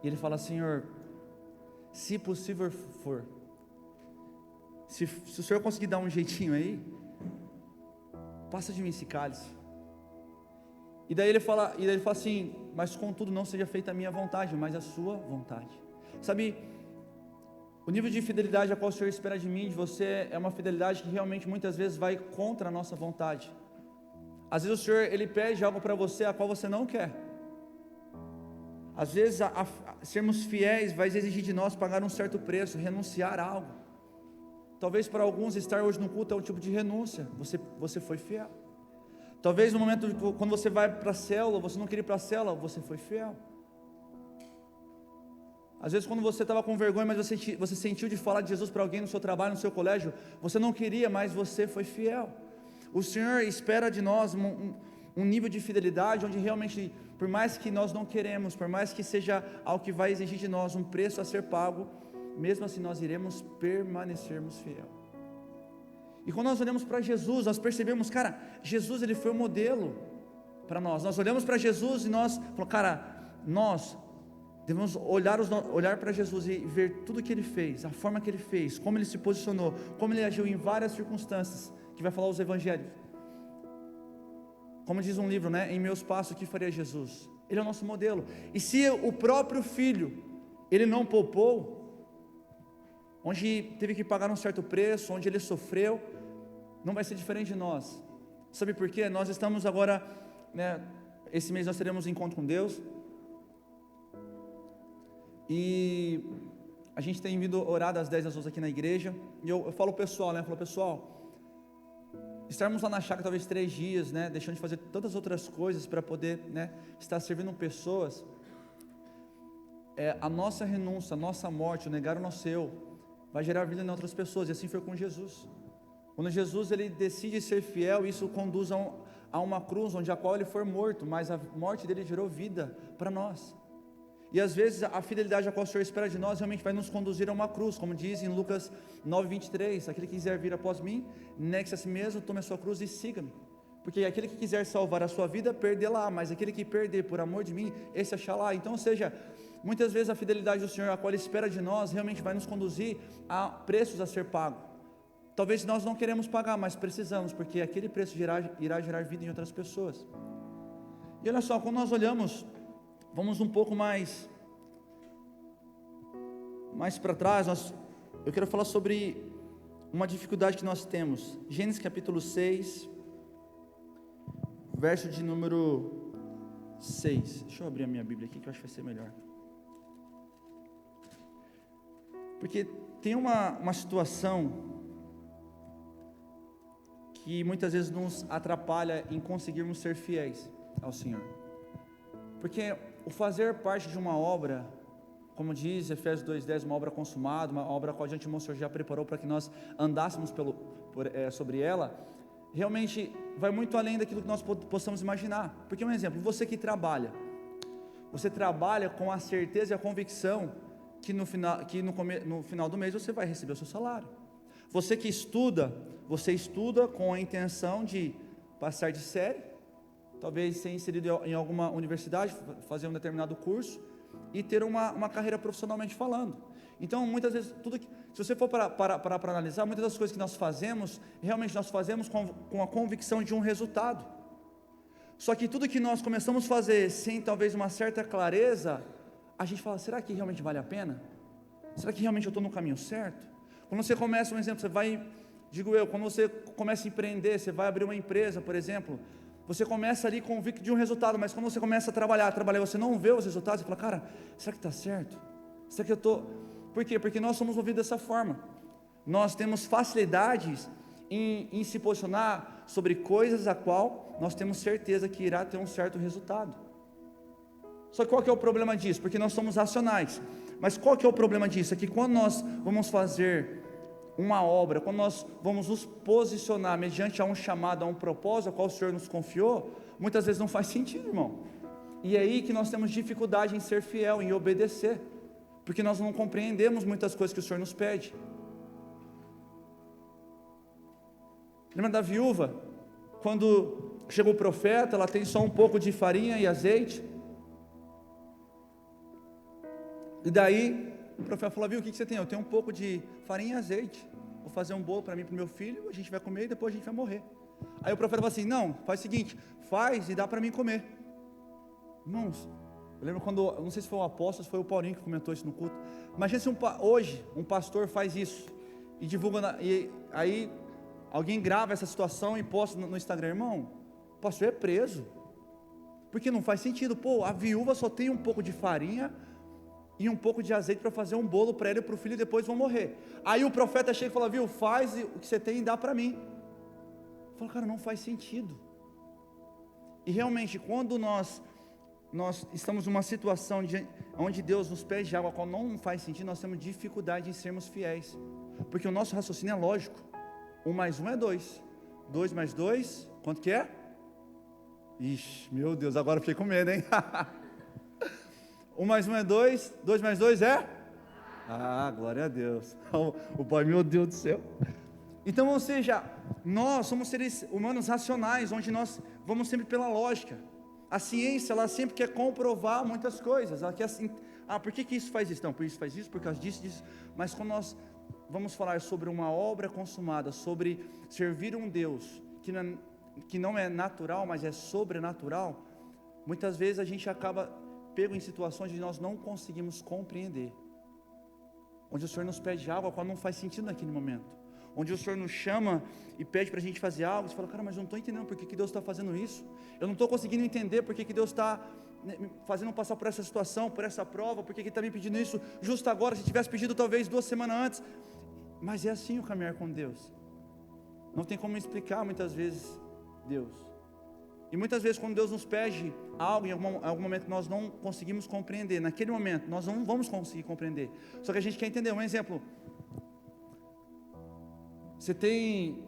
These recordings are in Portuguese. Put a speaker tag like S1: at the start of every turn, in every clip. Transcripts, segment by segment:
S1: E ele fala: Senhor, se possível for, se o Senhor conseguir dar um jeitinho aí, passa de mim esse cálice. E daí ele fala assim: mas contudo não seja feita a minha vontade, mas a sua vontade. Sabe, o nível de fidelidade a qual o Senhor espera de mim, de você, é uma fidelidade que realmente muitas vezes vai contra a nossa vontade. Às vezes o Senhor, Ele pede algo para você a qual você não quer. Às vezes sermos fiéis vai exigir de nós pagar um certo preço, renunciar a algo. Talvez para alguns estar hoje no culto é um tipo de renúncia. Você foi fiel. Talvez no momento quando você vai para a célula, você não queria ir para a célula, você foi fiel. Às vezes quando você estava com vergonha, mas você sentiu de falar de Jesus para alguém no seu trabalho, no seu colégio, você não queria, mas você foi fiel. O Senhor espera de nós um nível de fidelidade, onde realmente, por mais que nós não queremos, por mais que seja algo que vai exigir de nós um preço a ser pago, mesmo assim nós iremos permanecermos fiel. E quando nós olhamos para Jesus, nós percebemos, cara, Jesus, Ele foi o modelo para nós. Nós olhamos para Jesus e nós falamos, cara, nós devemos olhar para Jesus e ver tudo que Ele fez, a forma que Ele fez, como Ele se posicionou, como Ele agiu em várias circunstâncias, que vai falar os evangelhos. Como diz um livro, né? Em meus passos, o que faria Jesus? Ele é o nosso modelo. E se o próprio Filho, Ele não poupou, onde teve que pagar um certo preço, onde Ele sofreu, não vai ser diferente de nós. Sabe por quê? Nós estamos agora, né, esse mês nós teremos um encontro com Deus, e a gente tem vindo orar das 10 às 11 aqui na igreja, e eu falo pessoal, né, pessoal, estarmos lá na chácara talvez 3 dias, né, deixando de fazer tantas outras coisas para poder, né, estar servindo pessoas, a nossa renúncia, a nossa morte, o negar o nosso eu, vai gerar vida em outras pessoas, e assim foi com Jesus. Quando Jesus, Ele decide ser fiel, isso conduz a uma cruz, onde a qual Ele foi morto, mas a morte dele gerou vida para nós. E às vezes a fidelidade a qual o Senhor espera de nós realmente vai nos conduzir a uma cruz, como diz em Lucas 9:23, aquele que quiser vir após mim, negue-se a si mesmo, tome a sua cruz e siga-me. Porque aquele que quiser salvar a sua vida, perdê-la, mas aquele que perder por amor de mim, esse achará. Então, ou seja, muitas vezes a fidelidade do Senhor, a qual Ele espera de nós, realmente vai nos conduzir a preços a ser pago. Talvez nós não queremos pagar, mas precisamos, porque aquele preço irá gerar vida em outras pessoas. E olha só, quando nós olhamos, vamos um pouco mais para trás, eu quero falar sobre uma dificuldade que nós temos. Gênesis capítulo 6, verso de número 6. Deixa eu abrir a minha Bíblia aqui, que eu acho que vai ser melhor. Porque tem uma situação que muitas vezes nos atrapalha em conseguirmos ser fiéis ao Senhor. Porque o fazer parte de uma obra, como diz Efésios 2:10, uma obra consumada, uma obra a qual a gente Senhor já preparou para que nós andássemos sobre ela, realmente vai muito além daquilo que nós possamos imaginar. Porque um exemplo, você que trabalha, você trabalha com a certeza e a convicção que no final do mês você vai receber o seu salário. Você que estuda, você estuda com a intenção de passar de série, talvez ser inserido em alguma universidade, fazer um determinado curso e ter uma carreira profissionalmente falando. Então muitas vezes, se você for para analisar, muitas das coisas que nós fazemos, realmente nós fazemos com a convicção de um resultado. Só que tudo que nós começamos a fazer sem talvez uma certa clareza, a gente fala, será que realmente vale a pena? Será que realmente eu estou no caminho certo? Quando você começa, um exemplo, quando você começa a empreender, você vai abrir uma empresa, por exemplo, você começa ali convicto de um resultado, mas quando você começa a trabalhar, você não vê os resultados, você fala, cara, será que está certo? Será que eu estou... Por quê? Porque nós somos movidos dessa forma, nós temos facilidades em se posicionar sobre coisas a qual nós temos certeza que irá ter um certo resultado. Só que qual que é o problema disso? Porque nós somos racionais. Mas qual que é o problema disso? É que quando nós vamos fazer uma obra, quando nós vamos nos posicionar mediante a um chamado, a um propósito, a qual o Senhor nos confiou, muitas vezes não faz sentido, irmão. E é aí que nós temos dificuldade em ser fiel, em obedecer, porque nós não compreendemos muitas coisas que o Senhor nos pede. Lembra da viúva? Quando chegou o profeta, ela tem só um pouco de farinha e azeite. E daí, o profeta falou, viu, o que você tem? Eu tenho um pouco de farinha e azeite, vou fazer um bolo para mim e para o meu filho, a gente vai comer e depois a gente vai morrer. Aí o profeta falou assim, não, faz o seguinte, faz e dá para mim comer. Irmãos, eu lembro quando, não sei se foi o apóstolo, se foi o Paulinho que comentou isso no culto, imagina se hoje um pastor faz isso, e divulga, e aí alguém grava essa situação e posta no Instagram, irmão, o pastor é preso, porque não faz sentido, a viúva só tem um pouco de farinha, e um pouco de azeite para fazer um bolo para ele e para o filho e depois vão morrer. Aí o profeta chega e fala, viu, faz o que você tem e dá para mim. Eu falo, cara, não faz sentido. E realmente, quando nós estamos numa situação onde Deus nos pede algo, a qual não faz sentido, nós temos dificuldade em sermos fiéis. Porque o nosso raciocínio é lógico. 1 mais 1 é 2. 2 mais 2, quanto que é? Ixi, meu Deus, agora fiquei com medo, hein? 1 mais 1 é 2, 2 mais 2 é? Glória a Deus. O pai, meu Deus do céu. Então, ou seja, nós somos seres humanos racionais, onde nós vamos sempre pela lógica. A ciência, ela sempre quer comprovar muitas coisas. Ela quer assim, por que isso faz isso? Não, por isso faz isso, por causa disso, disso. Mas quando nós vamos falar sobre uma obra consumada, sobre servir um Deus que não é natural, mas é sobrenatural, muitas vezes a gente acaba pego em situações onde nós não conseguimos compreender, onde o Senhor nos pede algo, a qual não faz sentido naquele momento, onde o Senhor nos chama e pede para a gente fazer algo, você fala, cara, mas eu não estou entendendo por que Deus está fazendo isso, eu não estou conseguindo entender por que Deus está fazendo passar por essa situação, por essa prova, por que Ele está me pedindo isso justo agora, se tivesse pedido talvez 2 semanas antes, mas é assim o caminhar com Deus, não tem como explicar muitas vezes Deus. E muitas vezes quando Deus nos pede algo, em algum momento nós não conseguimos compreender, naquele momento nós não vamos conseguir compreender, só que a gente quer entender. Um exemplo, você tem,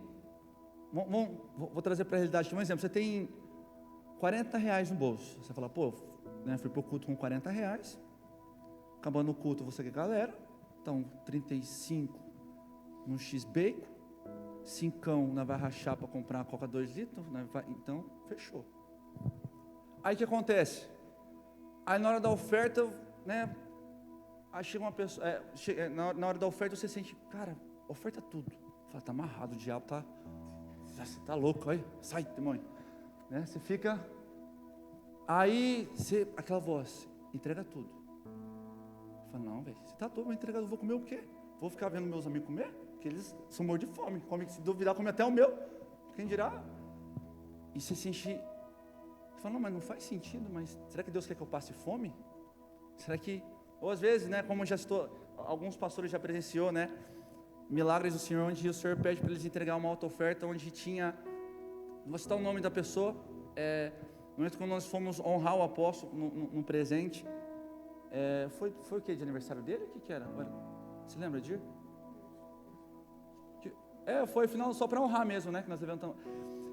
S1: vou trazer para a realidade, um exemplo, você tem R$40 no bolso, você fala, fui para o culto com R$40, acabando o culto você quer galera, então 35 no X-Bacon, 5 vai rachar para comprar uma Coca 2 litros, então fechou. Aí o que acontece? Aí na hora da oferta, aí chega uma pessoa, na hora da oferta você sente, cara, oferta tudo. Fala, tá amarrado, o diabo você tá louco, aí, sai, demônio. Você fica, aí aquela voz, entrega tudo. Fala, não, velho, você tá todo, vou entregar, eu vou comer o quê? Vou ficar vendo meus amigos comer? Porque eles são mortos de fome, se duvidar, come até o meu, quem dirá? E você sente, você fala, não, mas não faz sentido, mas será que Deus quer que eu passe fome? Será que, ou às vezes, como já citou, alguns pastores já presenciou, milagres do Senhor, onde o Senhor pede para eles entregar uma alta oferta, onde tinha, vou citar o nome da pessoa, no momento quando nós fomos honrar o apóstolo, no presente, foi o que, de aniversário dele? O que era? Você lembra disso? Foi final só para honrar mesmo, que nós levantamos.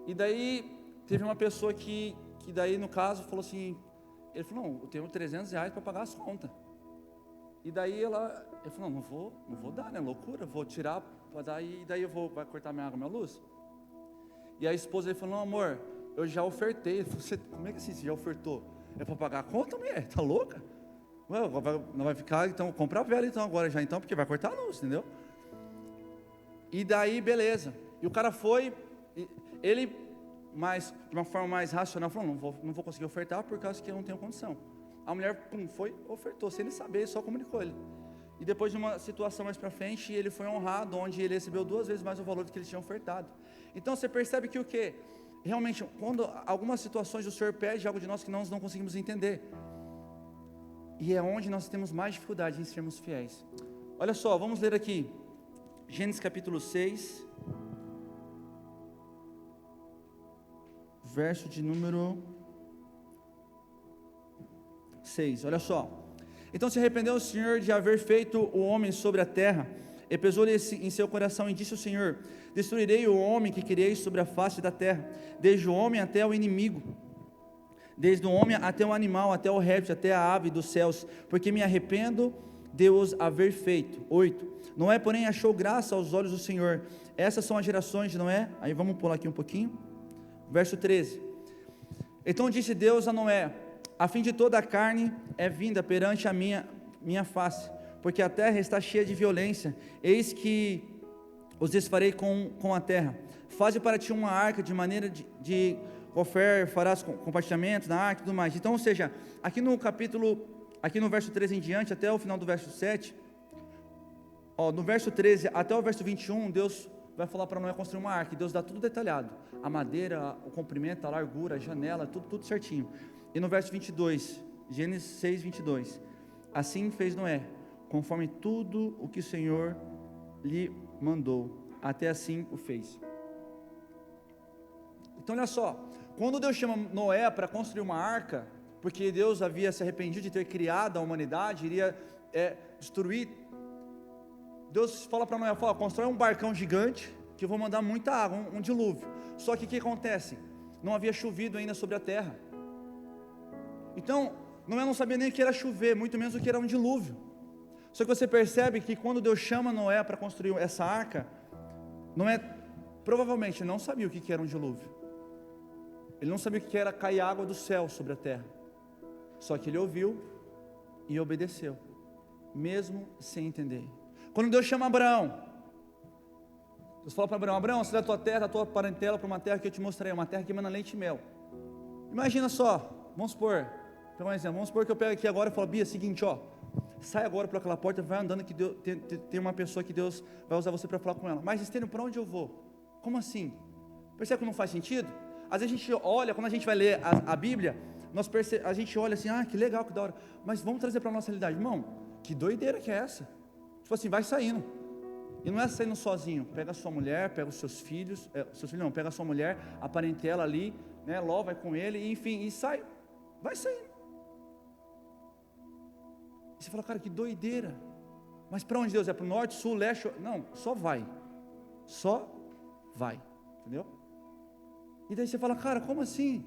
S1: E daí, teve uma pessoa que daí no caso, falou assim, ele falou, não, eu tenho R$300 para pagar as contas. E daí ele falou, não vou dar, loucura, vou tirar, e daí vai cortar minha água, minha luz. E a esposa dele falou, não, amor, eu já ofertei. Ele falou, como é que assim, você já ofertou? É para pagar a conta, mulher? Tá louca? Não vai ficar, então compra a vela então agora já, então, porque vai cortar a luz, entendeu? E daí, beleza. E o cara foi, ele, de uma forma mais racional, falou, não vou conseguir ofertar por causa que eu não tenho condição. A mulher, foi, ofertou, sem ele saber, só comunicou ele. E depois de uma situação mais para frente, ele foi honrado, onde ele recebeu 2 vezes mais o valor do que ele tinha ofertado. Então, você percebe que o quê? Realmente, quando algumas situações o Senhor pede algo de nós que nós não conseguimos entender. E é onde nós temos mais dificuldade em sermos fiéis. Olha só, vamos ler aqui. Gênesis capítulo 6, verso de número 6, olha só. Então se arrependeu o Senhor de haver feito o homem sobre a terra, e pesou-lhe em seu coração, e disse o Senhor, destruirei o homem que criei sobre a face da terra, desde o homem até o inimigo, desde o homem até o animal, até o réptil, até a ave dos céus, porque me arrependo de os haver feito. 8, Noé, porém, achou graça aos olhos do Senhor. Essas são as gerações de Noé. Aí vamos pular aqui um pouquinho. Verso 13. Então disse Deus a Noé, a fim de toda a carne é vinda perante minha face, porque a terra está cheia de violência, eis que os desfarei com a terra. Faze para ti uma arca de maneira de ofer, farás compartilhamento na arca e tudo mais. Então, ou seja, aqui no capítulo, aqui no verso 13 em diante, até o final do verso 7, no verso 13 até o verso 21, Deus vai falar para Noé construir uma arca, e Deus dá tudo detalhado, a madeira, o comprimento, a largura, a janela, tudo certinho. E no verso 22, Gênesis 6, 22, assim fez Noé, conforme tudo o que o Senhor lhe mandou, até assim o fez. Então olha só, quando Deus chama Noé para construir uma arca, porque Deus havia se arrependido de ter criado a humanidade, iria destruir, Deus fala para Noé, constrói um barcão gigante, que eu vou mandar muita água, um dilúvio. Só que o que acontece? Não havia chovido ainda sobre a terra. Então, Noé não sabia nem o que era chover, muito menos o que era um dilúvio. Só que você percebe que quando Deus chama Noé para construir essa arca, Noé provavelmente não sabia o que era um dilúvio. Ele não sabia o que era cair água do céu sobre a terra. Só que ele ouviu e obedeceu, mesmo sem entender. Quando Deus chama Abraão, Deus fala para Abraão, Abraão, sai da tua terra, da tua parentela, para uma terra que eu te mostrarei, uma terra que emana leite e mel. Imagina só, vamos supor, pegar um exemplo, vamos supor que eu pego aqui agora e falo, Bia, seguinte, sai agora por aquela porta, vai andando que Deus, tem uma pessoa que Deus vai usar você para falar com ela. Mas Estênio, para onde eu vou? Como assim? Percebe que não faz sentido? Às vezes a gente olha, quando a gente vai ler a Bíblia, a gente olha assim, que legal, que da hora, mas vamos trazer para a nossa realidade, irmão, que doideira que é essa? Tipo assim, vai saindo, e não é saindo sozinho, pega a sua mulher, pega os seus filhos, pega a sua mulher, a parentela ali, né, Ló vai com ele, enfim, e sai, vai saindo. E você fala, cara, que doideira, mas para onde Deus? É para o norte, sul, leste? Não, só vai, entendeu? E daí você fala, cara, como assim?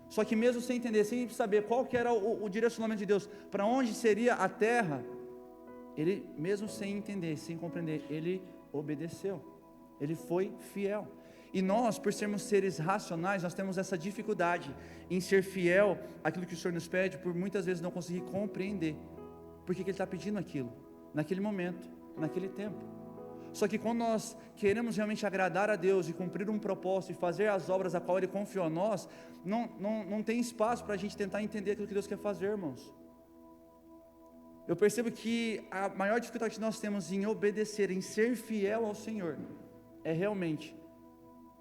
S1: Só que mesmo sem entender, sem saber qual que era o direcionamento de Deus, para onde seria a terra, ele mesmo sem entender, sem compreender, ele obedeceu, ele foi fiel. E nós, por sermos seres racionais, nós temos essa dificuldade em ser fiel àquilo que o Senhor nos pede, por muitas vezes não conseguir compreender, porque Ele está pedindo aquilo, naquele momento, naquele tempo. Só que quando nós queremos realmente agradar a Deus e cumprir um propósito e fazer as obras a qual Ele confiou a nós, não tem espaço para a gente tentar entender aquilo que Deus quer fazer, irmãos. Eu percebo que a maior dificuldade que nós temos em obedecer, em ser fiel ao Senhor, é realmente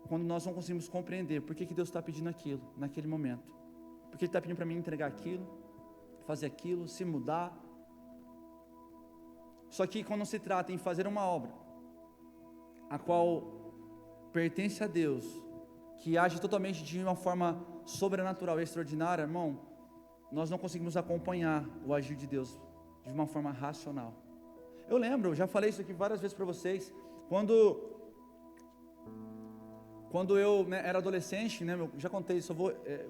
S1: quando nós não conseguimos compreender por que Deus está pedindo aquilo, naquele momento. Porque Ele está pedindo para mim entregar aquilo, fazer aquilo, se mudar. Só que quando se trata em fazer uma obra, a qual pertence a Deus, que age totalmente de uma forma sobrenatural e extraordinária, irmão, nós não conseguimos acompanhar o agir de Deus de uma forma racional. Eu lembro, já falei isso aqui várias vezes para vocês, quando eu era adolescente, eu já contei isso,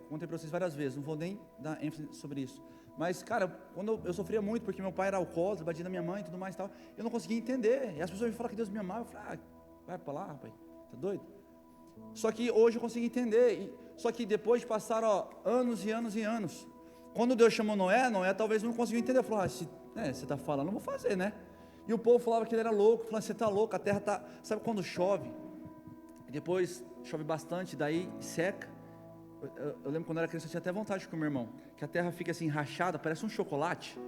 S1: contei para vocês várias vezes, não vou nem dar ênfase sobre isso, mas cara, quando eu sofria muito, porque meu pai era alcoólatra, batia na minha mãe e tudo mais e tal, eu não conseguia entender, e as pessoas me falavam que Deus me amava, eu falava, vai para lá, rapaz, tá doido? Só que hoje eu consigo entender, só que depois de passar anos e anos e anos, quando Deus chamou Noé talvez não conseguiu entender, falou, se você está falando, eu vou fazer, né? E o povo falava que ele era louco, falando, você está louco, a terra está, sabe quando chove, e depois chove bastante, daí seca, eu lembro quando eu era criança, eu tinha até vontade de comer, irmão, que a terra fica assim rachada, parece um chocolate,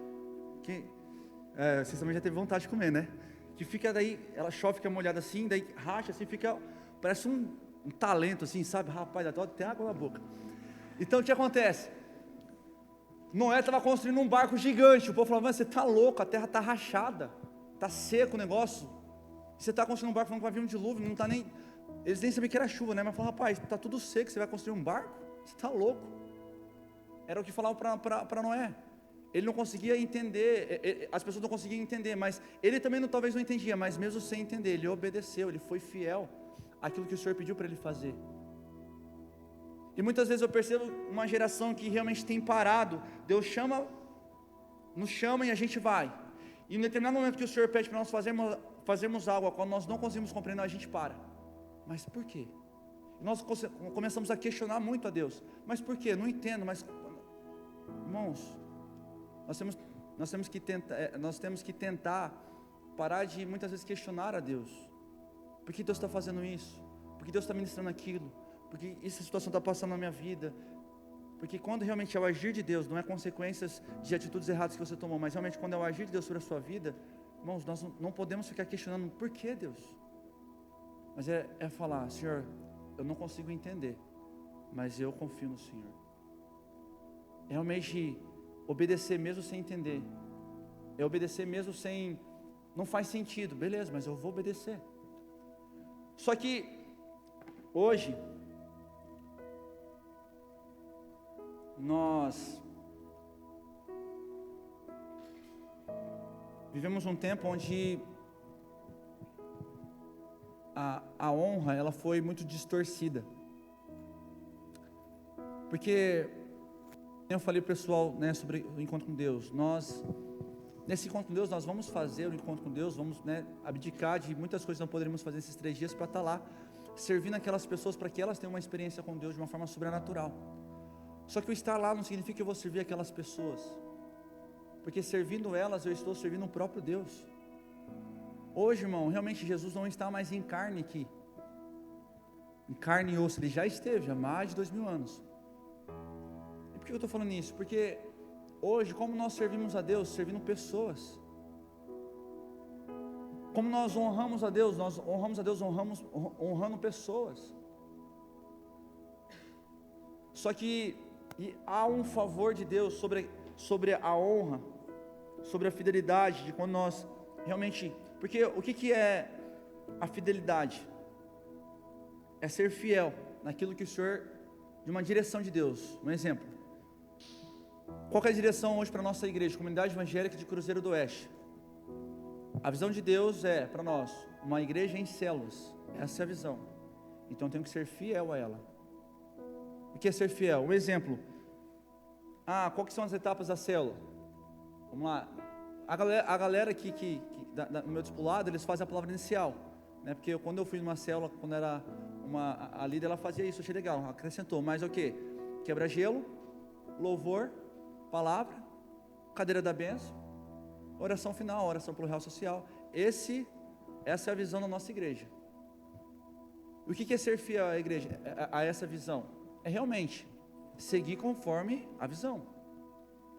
S1: vocês também já teve vontade de comer, né? Que fica daí, ela chove, fica molhada assim, daí racha assim, fica, parece um talento assim, sabe? Rapaz, até água na boca. Então o que acontece? Noé estava construindo um barco gigante, o povo falava, você está louco, a terra está rachada, está seco o negócio, você está construindo um barco falando que vai vir um dilúvio, não está nem, eles nem sabiam que era chuva, né? Mas falaram, rapaz, está tudo seco, você vai construir um barco? Você está louco. Era o que falavam para Noé. Ele não conseguia entender, as pessoas não conseguiam entender, mas ele também talvez não entendia, mas mesmo sem entender, ele obedeceu, ele foi fiel àquilo que o Senhor pediu para ele fazer. E muitas vezes eu percebo uma geração que realmente tem parado, Deus nos chama e a gente vai, e em determinado momento que o Senhor pede para nós fazermos algo a qual nós não conseguimos compreender, a gente para. Mas por quê? Nós começamos a questionar muito a Deus, mas por quê? Não entendo, mas irmãos, nós temos que tentar parar de muitas vezes questionar a Deus. Por que Deus está fazendo isso? Por que Deus está ministrando aquilo? Por que essa situação está passando na minha vida? Porque quando realmente é o agir de Deus, não é consequências de atitudes erradas que você tomou, mas realmente quando é o agir de Deus sobre a sua vida, irmãos, nós não podemos ficar questionando por que Deus. Mas é falar, Senhor, eu não consigo entender, mas eu confio no Senhor. É realmente obedecer mesmo sem entender. É obedecer mesmo sem, não faz sentido, beleza, mas eu vou obedecer. Só que hoje nós vivemos um tempo onde a honra ela foi muito distorcida. Porque eu falei pessoal, né, sobre o encontro com Deus. Nesse encontro com Deus, nós vamos fazer o encontro com Deus, vamos, né, abdicar de muitas coisas que não poderíamos fazer esses 3 dias para estar lá, servindo aquelas pessoas para que elas tenham uma experiência com Deus de uma forma sobrenatural. Só que o estar lá não significa que eu vou servir aquelas pessoas, porque servindo elas, eu estou servindo o próprio Deus. Hoje, irmão, realmente Jesus não está mais em carne aqui, em carne e osso, Ele já esteve há mais de 2000 anos. E por que eu estou falando isso? Porque hoje, como nós servimos a Deus? Servindo pessoas. Como nós honramos a Deus? Nós honramos a Deus honrando pessoas. Só que há um favor de Deus sobre a honra, sobre a fidelidade, de quando nós realmente... Porque o que é a fidelidade? É ser fiel naquilo que o Senhor... de uma direção de Deus. Um exemplo. Qual que é a direção hoje para a nossa igreja? Comunidade Evangélica de Cruzeiro do Oeste. A visão de Deus é, para nós, uma igreja em células. Essa é a visão. Então eu tenho que ser fiel a ela. O que é ser fiel? Um exemplo. Qual que são as etapas da célula? Vamos lá. A galera no meu discipulado, eles fazem a palavra inicial, né? Porque quando eu fui numa célula, quando era a líder, ela fazia isso, achei legal, acrescentou. Mas o que? Quebra-gelo, louvor, palavra, cadeira da bênção, oração final, oração pelo real social. Essa é a visão da nossa igreja. O que é ser fiel à igreja, a essa visão? É realmente seguir conforme a visão.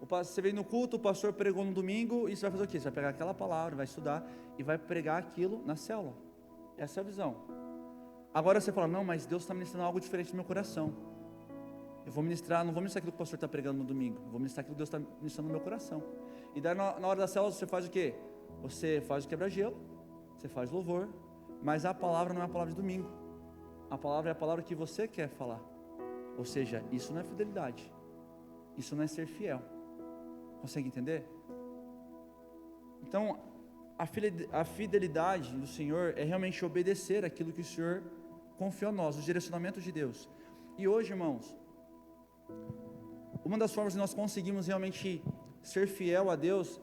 S1: Você veio no culto, o pastor pregou no domingo, e você vai fazer o quê? Você vai pegar aquela palavra, vai estudar e vai pregar aquilo na célula. Essa é a visão. Agora você fala, não, mas Deus está ministrando algo diferente no meu coração. Eu vou ministrar, não vou ministrar aquilo que o pastor está pregando no domingo, eu vou ministrar aquilo que Deus está ministrando no meu coração. E daí na hora da célula você faz o quê? Você faz o quebra-gelo, você faz louvor, mas a palavra não é a palavra de domingo. A palavra é a palavra que você quer falar. Ou seja, isso não é fidelidade. Isso não é ser fiel. Consegue entender? Então, a fidelidade do Senhor é realmente obedecer aquilo que o Senhor confiou a nós, os direcionamentos de Deus. E hoje, irmãos, uma das formas de nós conseguimos realmente ser fiel a Deus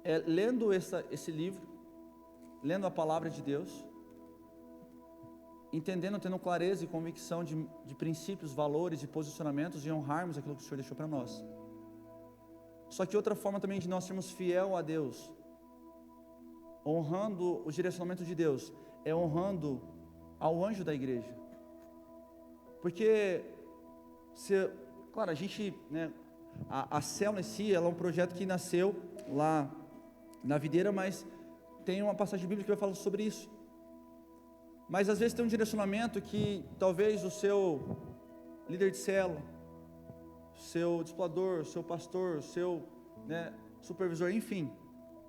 S1: é lendo esse livro, lendo a palavra de Deus, entendendo, tendo clareza e convicção de princípios, valores e posicionamentos e honrarmos aquilo que o Senhor deixou para nós. Só que outra forma também de nós sermos fiel a Deus, honrando os direcionamentos de Deus, é honrando ao anjo da igreja. Porque, claro, a gente, né, a célula em si, ela é um projeto que nasceu lá na videira, mas tem uma passagem bíblica que vai falar sobre isso. Mas às vezes tem um direcionamento que talvez o seu líder de célula, seu discipulador, seu pastor, seu, né, supervisor, enfim,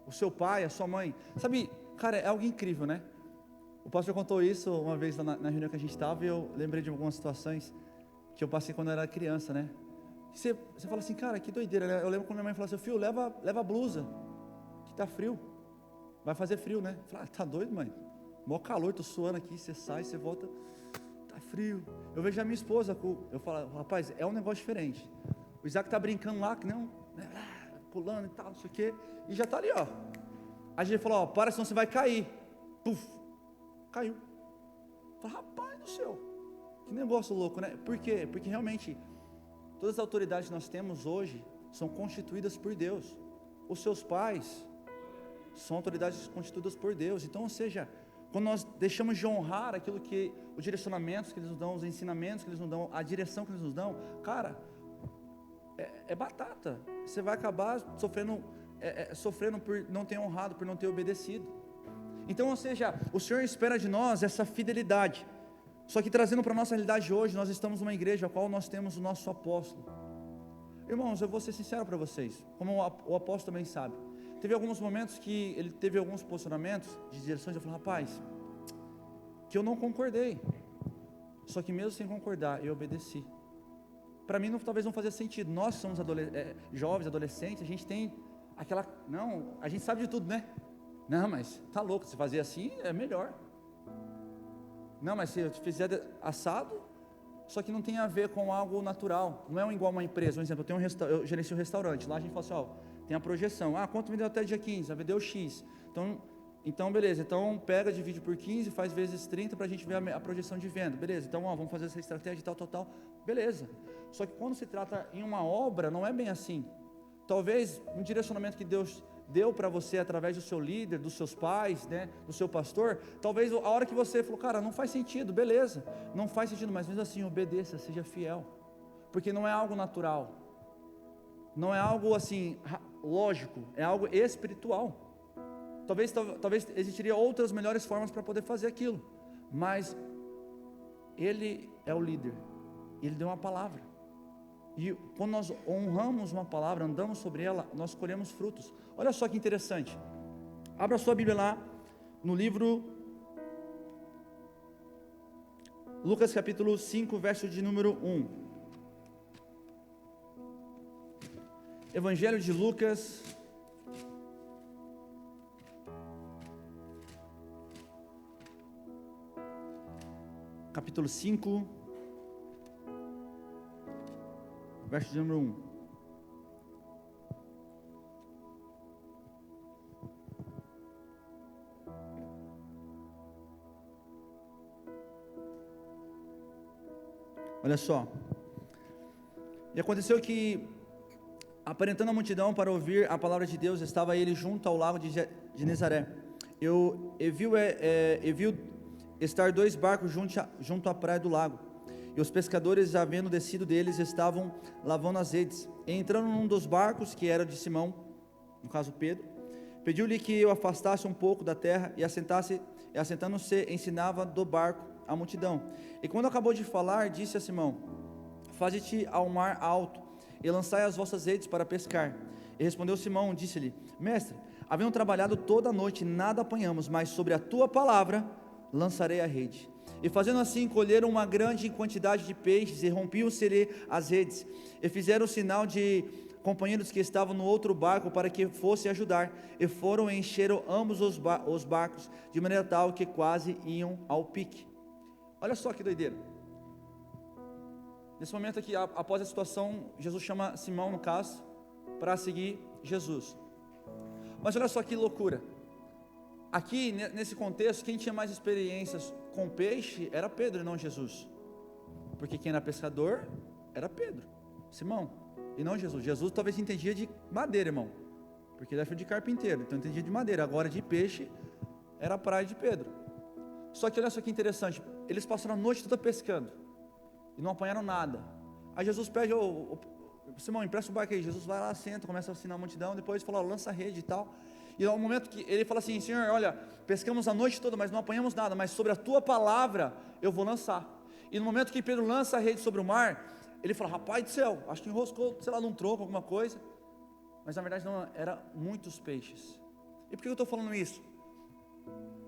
S1: o seu pai, a sua mãe, sabe, cara, é algo incrível, né? O pastor contou isso uma vez lá na reunião que a gente estava, e eu lembrei de algumas situações que eu passei quando eu era criança, né? Você fala assim, cara, que doideira, né? Eu lembro quando minha mãe falou assim, filho, leva a blusa, que tá frio, vai fazer frio, né? Eu falei, tá doido, mãe? Mó calor, tô suando aqui, você sai, você volta, tá frio. Eu vejo a minha esposa, eu falo, rapaz, é um negócio diferente. O Isaac tá brincando lá, que não, né, pulando e tal, não sei o quê, e já tá ali, ó. A gente falou, ó, para, senão você vai cair. Puf, caiu. Eu falei, rapaz do céu, que negócio louco, né? Por quê? Porque realmente, todas as autoridades que nós temos hoje, são constituídas por Deus. os seus pais são autoridades constituídas por Deus. Então, ou seja, quando nós deixamos de honrar aquilo que, os direcionamentos que eles nos dão, os ensinamentos que eles nos dão, a direção que eles nos dão, cara, é batata. Você vai acabar sofrendo por não ter honrado, por não ter obedecido. Então, ou seja, o Senhor espera de nós essa fidelidade. Só que trazendo para a nossa realidade hoje, nós estamos numa igreja a qual nós temos o nosso apóstolo. Irmãos, eu vou ser sincero para vocês, como o apóstolo também sabe. Teve alguns momentos que ele teve alguns posicionamentos de direções, eu falei, rapaz, que eu não concordei. Só que mesmo sem concordar, eu obedeci. Para mim talvez não fazia sentido. Nós somos jovens, adolescentes, a gente tem aquela, não, a gente sabe de tudo, né? Não, mas tá louco, se fazer assim é melhor. Não, mas se eu fizer assado, só que não tem a ver com algo natural. Não é igual uma empresa. Por exemplo, eu gerencio um restaurante. Lá a gente fala assim, ó, tem a projeção. Quanto vendeu até dia 15? Vendeu X. Então beleza. Então pega, divide por 15, faz vezes 30 para a gente ver a projeção de venda. Beleza. Então vamos fazer essa estratégia tal. Beleza. Só que quando se trata em uma obra, não é bem assim. Talvez um direcionamento que Deus deu para você através do seu líder, dos seus pais, né, do seu pastor, talvez a hora que você falou, cara, não faz sentido, beleza, não faz sentido, mas mesmo assim, obedeça, seja fiel, porque não é algo natural, não é algo assim, lógico, é algo espiritual. Talvez existiria outras melhores formas para poder fazer aquilo, mas Ele é o líder, Ele deu uma palavra, e quando nós honramos uma palavra, andamos sobre ela, nós colhemos frutos. Olha só que interessante, abra sua Bíblia lá, no livro, Lucas capítulo 5, verso de número 1, Evangelho de Lucas, capítulo 5, verso de número 1. Olha só. E aconteceu que, aparentando a multidão para ouvir a palavra de Deus, estava ele junto ao lago de Genezaré. E viu estar 2 barcos junto à praia do lago. E os pescadores, havendo descido deles, estavam lavando as redes. E entrando num dos barcos, que era de Simão, no caso Pedro, pediu-lhe que o afastasse um pouco da terra e assentando-se, ensinava do barco a multidão. E quando acabou de falar, disse a Simão: faze-te ao mar alto e lançai as vossas redes para pescar. E respondeu Simão, disse-lhe: mestre, havendo trabalhado toda a noite, nada apanhamos, mas sobre a tua palavra lançarei a rede. E fazendo assim, colheram uma grande quantidade de peixes, e rompiam-se-lhe as redes, e fizeram o sinal de companheiros que estavam no outro barco para que fossem ajudar, e foram e encheram ambos os barcos, de maneira tal que quase iam ao pique. Olha só que doideira. Nesse momento aqui, após a situação, Jesus chama Simão, no caso, para seguir Jesus. Mas olha só que loucura. Aqui, nesse contexto, quem tinha mais experiências com peixe era Pedro e não Jesus. Porque quem era pescador era Pedro, Simão, e não Jesus. Jesus talvez entendia de madeira, irmão, porque ele era filho de carpinteiro, então entendia de madeira. Agora de peixe era a praia de Pedro. Só que olha só que interessante, eles passaram a noite toda pescando e não apanharam nada. Aí Jesus pede: Simão, empresta o barco aí. Jesus vai lá, senta, começa a ensinar a multidão, depois fala: lança a rede e tal. E no momento que ele fala assim: Senhor, olha, pescamos a noite toda, mas não apanhamos nada, mas sobre a tua palavra eu vou lançar. E no momento que Pedro lança a rede sobre o mar, ele fala: rapaz do céu, acho que enroscou, sei lá, num tronco, alguma coisa. Mas na verdade não, era muitos peixes. E por que eu estou falando isso?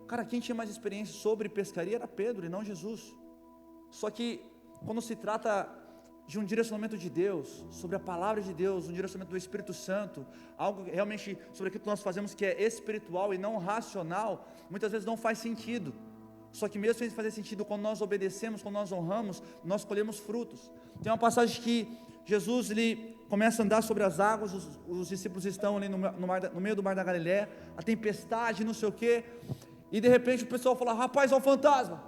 S1: Cara, quem tinha mais experiência sobre pescaria era Pedro e não Jesus. Só que quando se trata de um direcionamento de Deus, sobre a palavra de Deus, um direcionamento do Espírito Santo, algo realmente sobre aquilo que nós fazemos que é espiritual e não racional, muitas vezes não faz sentido. Só que mesmo sem fazer sentido, quando nós obedecemos, quando nós honramos, nós colhemos frutos. Tem uma passagem que Jesus ele começa a andar sobre as águas, os discípulos estão ali no meio do mar da Galileia, a tempestade, não sei o quê, e de repente o pessoal fala: rapaz, é um fantasma.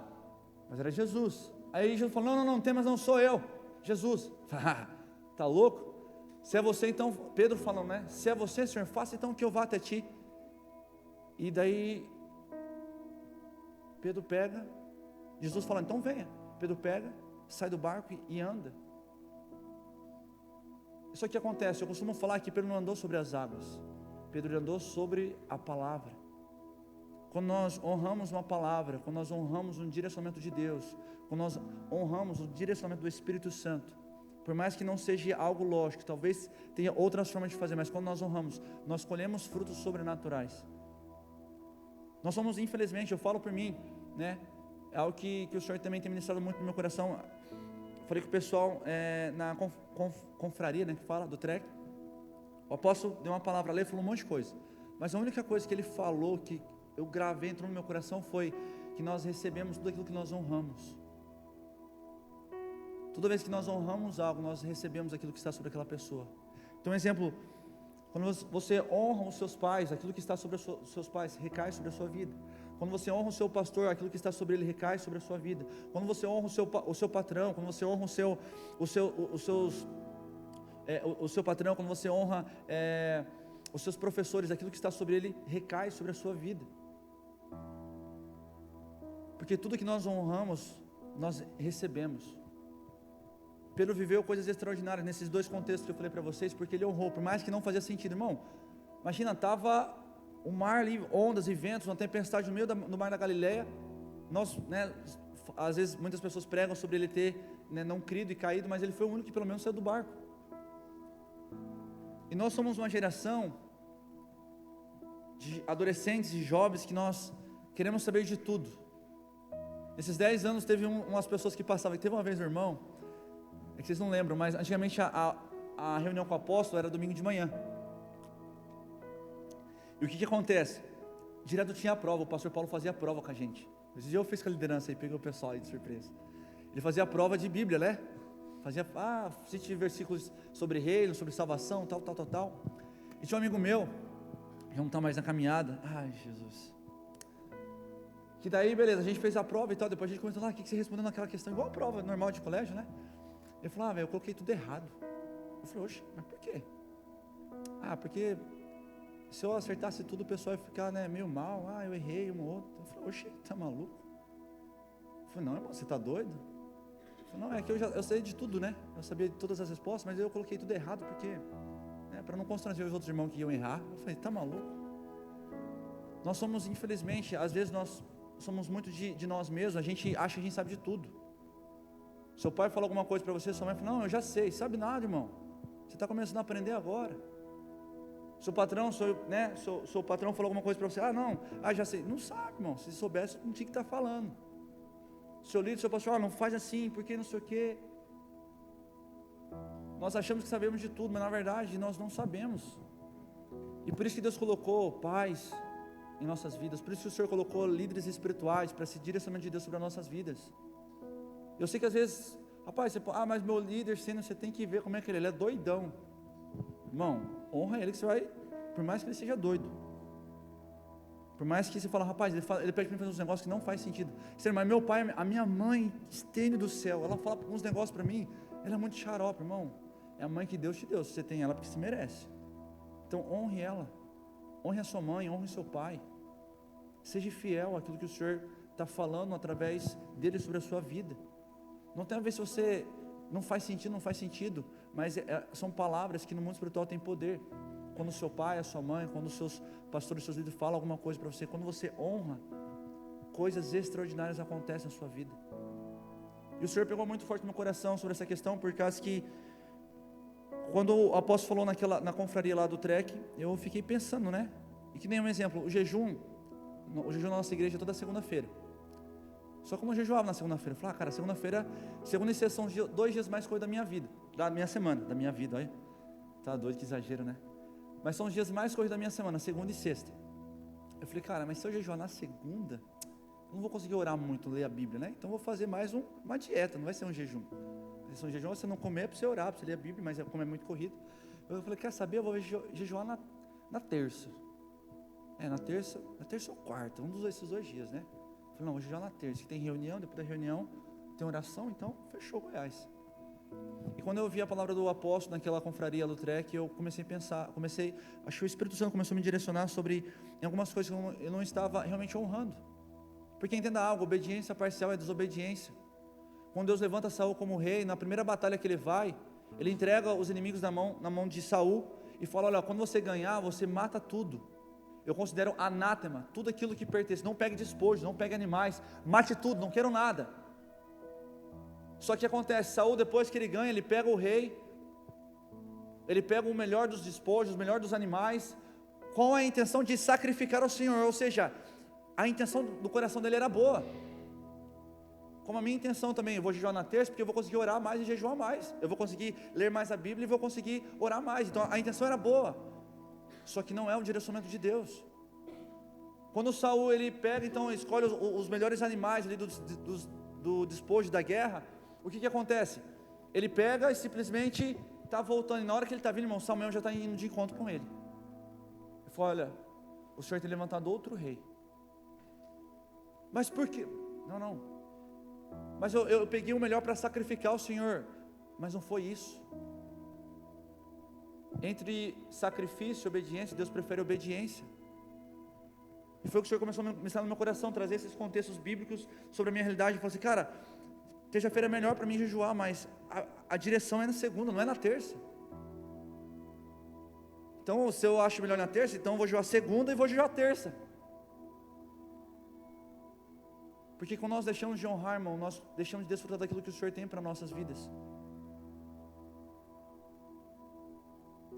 S1: Mas era Jesus. Aí Jesus falou: não tem, mas não sou eu, Jesus. Tá louco? Se é você, então, Pedro falando, né? Se é você, Senhor, faça então que eu vá até ti. E daí, Pedro pega, Jesus fala, então venha. Pedro pega, sai do barco e anda. Isso aqui acontece, eu costumo falar que Pedro não andou sobre as águas, Pedro andou sobre a palavra. Quando nós honramos uma palavra, quando nós honramos um direcionamento de Deus, quando nós honramos o direcionamento do Espírito Santo, por mais que não seja algo lógico, talvez tenha outras formas de fazer, mas quando nós honramos, nós colhemos frutos sobrenaturais. Nós somos, infelizmente, eu falo por mim, né? É algo que o Senhor também tem ministrado muito no meu coração. Falei com o pessoal na confraria, né, que fala do TREC. O apóstolo deu uma palavra ali, falou um monte de coisa, mas a única coisa que ele falou, que eu gravei, entrou no meu coração, foi que nós recebemos tudo aquilo que nós honramos. Toda vez que nós honramos algo, nós recebemos aquilo que está sobre aquela pessoa. Então, um exemplo, quando você honra os seus pais, aquilo que está sobre os seus pais recai sobre a sua vida. Quando você honra o seu pastor, aquilo que está sobre ele recai sobre a sua vida. Quando você honra o seu patrão, quando você honra o seu patrão, quando você honra os seus professores, aquilo que está sobre ele recai sobre a sua vida. Porque tudo que nós honramos, nós recebemos. Pedro viveu coisas extraordinárias nesses dois contextos que eu falei para vocês, porque ele honrou, por mais que não fazia sentido, irmão. Imagina, estava o mar ali, ondas e ventos, uma tempestade no meio do mar da Galileia. Nós, né, às vezes muitas pessoas pregam sobre ele ter, né, não crido e caído, mas ele foi o único que pelo menos saiu do barco. E nós somos uma geração de adolescentes e jovens que nós queremos saber de tudo. Nesses 10 anos teve umas pessoas que passavam, teve uma vez um irmão, é que vocês não lembram, mas antigamente a reunião com o apóstolo era domingo de manhã. E o que acontece? Direto tinha a prova, o pastor Paulo fazia a prova com a gente. Esses dias eu fiz com a liderança aí, peguei o pessoal aí de surpresa. Ele fazia a prova de Bíblia, né? Fazia, cite versículos sobre reino, sobre salvação, tal. E tinha um amigo meu, já não está mais na caminhada, ai Jesus, que daí beleza, a gente fez a prova e tal, depois a gente comentou lá, o que você respondeu naquela questão, igual a prova normal de colégio, né? Ele falou, velho, eu coloquei tudo errado. Eu falei, oxe, mas por quê? Porque se eu acertasse tudo, o pessoal ia ficar, né, meio mal, eu errei um ou outro. Eu falei, oxe, tá maluco? Eu falei, não, irmão, você tá doido? Eu falei, não, é que eu sei de tudo, né? Eu sabia de todas as respostas, mas eu coloquei tudo errado, porque, né, para não constranger os outros irmãos que iam errar. Eu falei, tá maluco? Nós somos, infelizmente, às vezes nós somos muito de nós mesmos, a gente acha que a gente sabe de tudo. Seu pai fala alguma coisa para você, sua mãe fala, não, eu já sei, sabe nada, irmão. Você está começando a aprender agora. Seu patrão, seu patrão falou alguma coisa para você, já sei. Não sabe, irmão, se soubesse, não tinha que estar falando. Seu líder, seu pastor, não faz assim, porque não sei o quê. Nós achamos que sabemos de tudo, mas na verdade nós não sabemos. E por isso que Deus colocou pais em nossas vidas, por isso que o Senhor colocou líderes espirituais, para esse direcionamento de Deus sobre as nossas vidas. Eu sei que às vezes, rapaz, você pode, mas meu líder, você tem que ver como é que ele é doidão. Irmão, honra ele que você vai, por mais que ele seja doido. Por mais que você fala, rapaz, ele pede para mim fazer uns negócios que não faz sentido. Mas meu pai, a minha mãe, estende do céu, ela fala uns negócios para mim, ela é muito xarope, irmão. É a mãe que Deus te deu, você tem ela porque se merece. Então honre ela, honre a sua mãe, honre o seu pai. Seja fiel àquilo que o Senhor está falando através dele sobre a sua vida. Não tem a ver se você não faz sentido, mas são palavras que no mundo espiritual tem poder. Quando o seu pai, a sua mãe, quando os seus pastores, os seus líderes falam alguma coisa para você, quando você honra, coisas extraordinárias acontecem na sua vida. E o Senhor pegou muito forte no meu coração sobre essa questão, por causa que quando o apóstolo falou na confraria lá do TREC, eu fiquei pensando, né? E que nem um exemplo, o jejum na nossa igreja é toda segunda-feira. Só como eu jejuava na segunda-feira, eu falei, cara, segunda-feira, segunda e sexta são 2 dias mais coisa da minha vida, da minha semana, da minha vida, olha, tá doido, que exagero, né? Mas são os dias mais corridos da minha semana, segunda e sexta. Eu falei, cara, mas se eu jejuar na segunda, eu não vou conseguir orar muito, ler a Bíblia, né? Então eu vou fazer mais uma dieta, não vai ser um jejum. Vai ser um jejum, você não comer, é para você orar, para você ler a Bíblia, mas como é muito corrido. Eu falei, quer saber, eu vou jejuar na terça. Na terça ou quarta, esses 2 dias, né? Eu falei, não, vou jejuar na terça, que tem reunião, depois da reunião tem oração, então fechou Goiás. E quando eu ouvi a palavra do apóstolo naquela confraria Lautrec, eu comecei a pensar, acho que o Espírito Santo começou a me direcionar sobre em algumas coisas que eu não estava realmente honrando. Porque entenda algo, obediência parcial é desobediência. Quando Deus levanta Saul como rei, na primeira batalha que ele vai, ele entrega os inimigos na mão de Saul e fala: olha, quando você ganhar, você mata tudo. Eu considero anátema tudo aquilo que pertence. Não pegue despojos, não pegue animais, mate tudo, não quero nada. Só que acontece, Saul, depois que ele ganha, ele pega o rei, ele pega o melhor dos despojos, o melhor dos animais, com a intenção de sacrificar ao Senhor. Ou seja, a intenção do coração dele era boa, como a minha intenção também. Eu vou jejuar na terça porque eu vou conseguir orar mais e jejuar mais, eu vou conseguir ler mais a Bíblia e vou conseguir orar mais. Então a intenção era boa, só que não é o direcionamento de Deus. Quando Saul ele pega, então escolhe os melhores animais ali do despojo da guerra, o que acontece? Ele pega e simplesmente está voltando, e na hora que ele está vindo, irmão, Samuel já está indo de encontro com ele. Ele fala: olha, o Senhor tem levantado outro rei. Mas por quê? Não, mas eu peguei o melhor para sacrificar o Senhor. Mas não foi isso. Entre sacrifício e obediência, Deus prefere obediência. E foi o que o Senhor começou a me ensinar no meu coração, trazer esses contextos bíblicos sobre a minha realidade. Ele falou assim: cara, terça-feira é melhor para mim jejuar, mas a direção é na segunda, não é na terça. Então, se eu acho melhor na terça, então eu vou jejuar segunda e vou jejuar terça. Porque quando nós deixamos de honrar, irmão, nós deixamos de desfrutar daquilo que o Senhor tem para nossas vidas.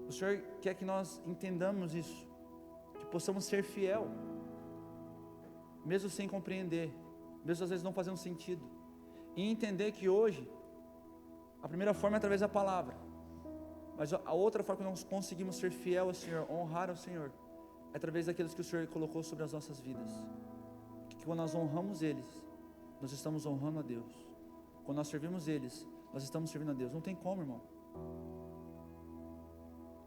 S1: O Senhor quer que nós entendamos isso, que possamos ser fiel, mesmo sem compreender, mesmo às vezes não fazendo sentido, e entender que hoje, a primeira forma é através da palavra, mas a outra forma que nós conseguimos ser fiel ao Senhor, honrar ao Senhor, é através daqueles que o Senhor colocou sobre as nossas vidas. Que quando nós honramos eles, nós estamos honrando a Deus. Quando nós servimos eles, nós estamos servindo a Deus. Não tem como, irmão.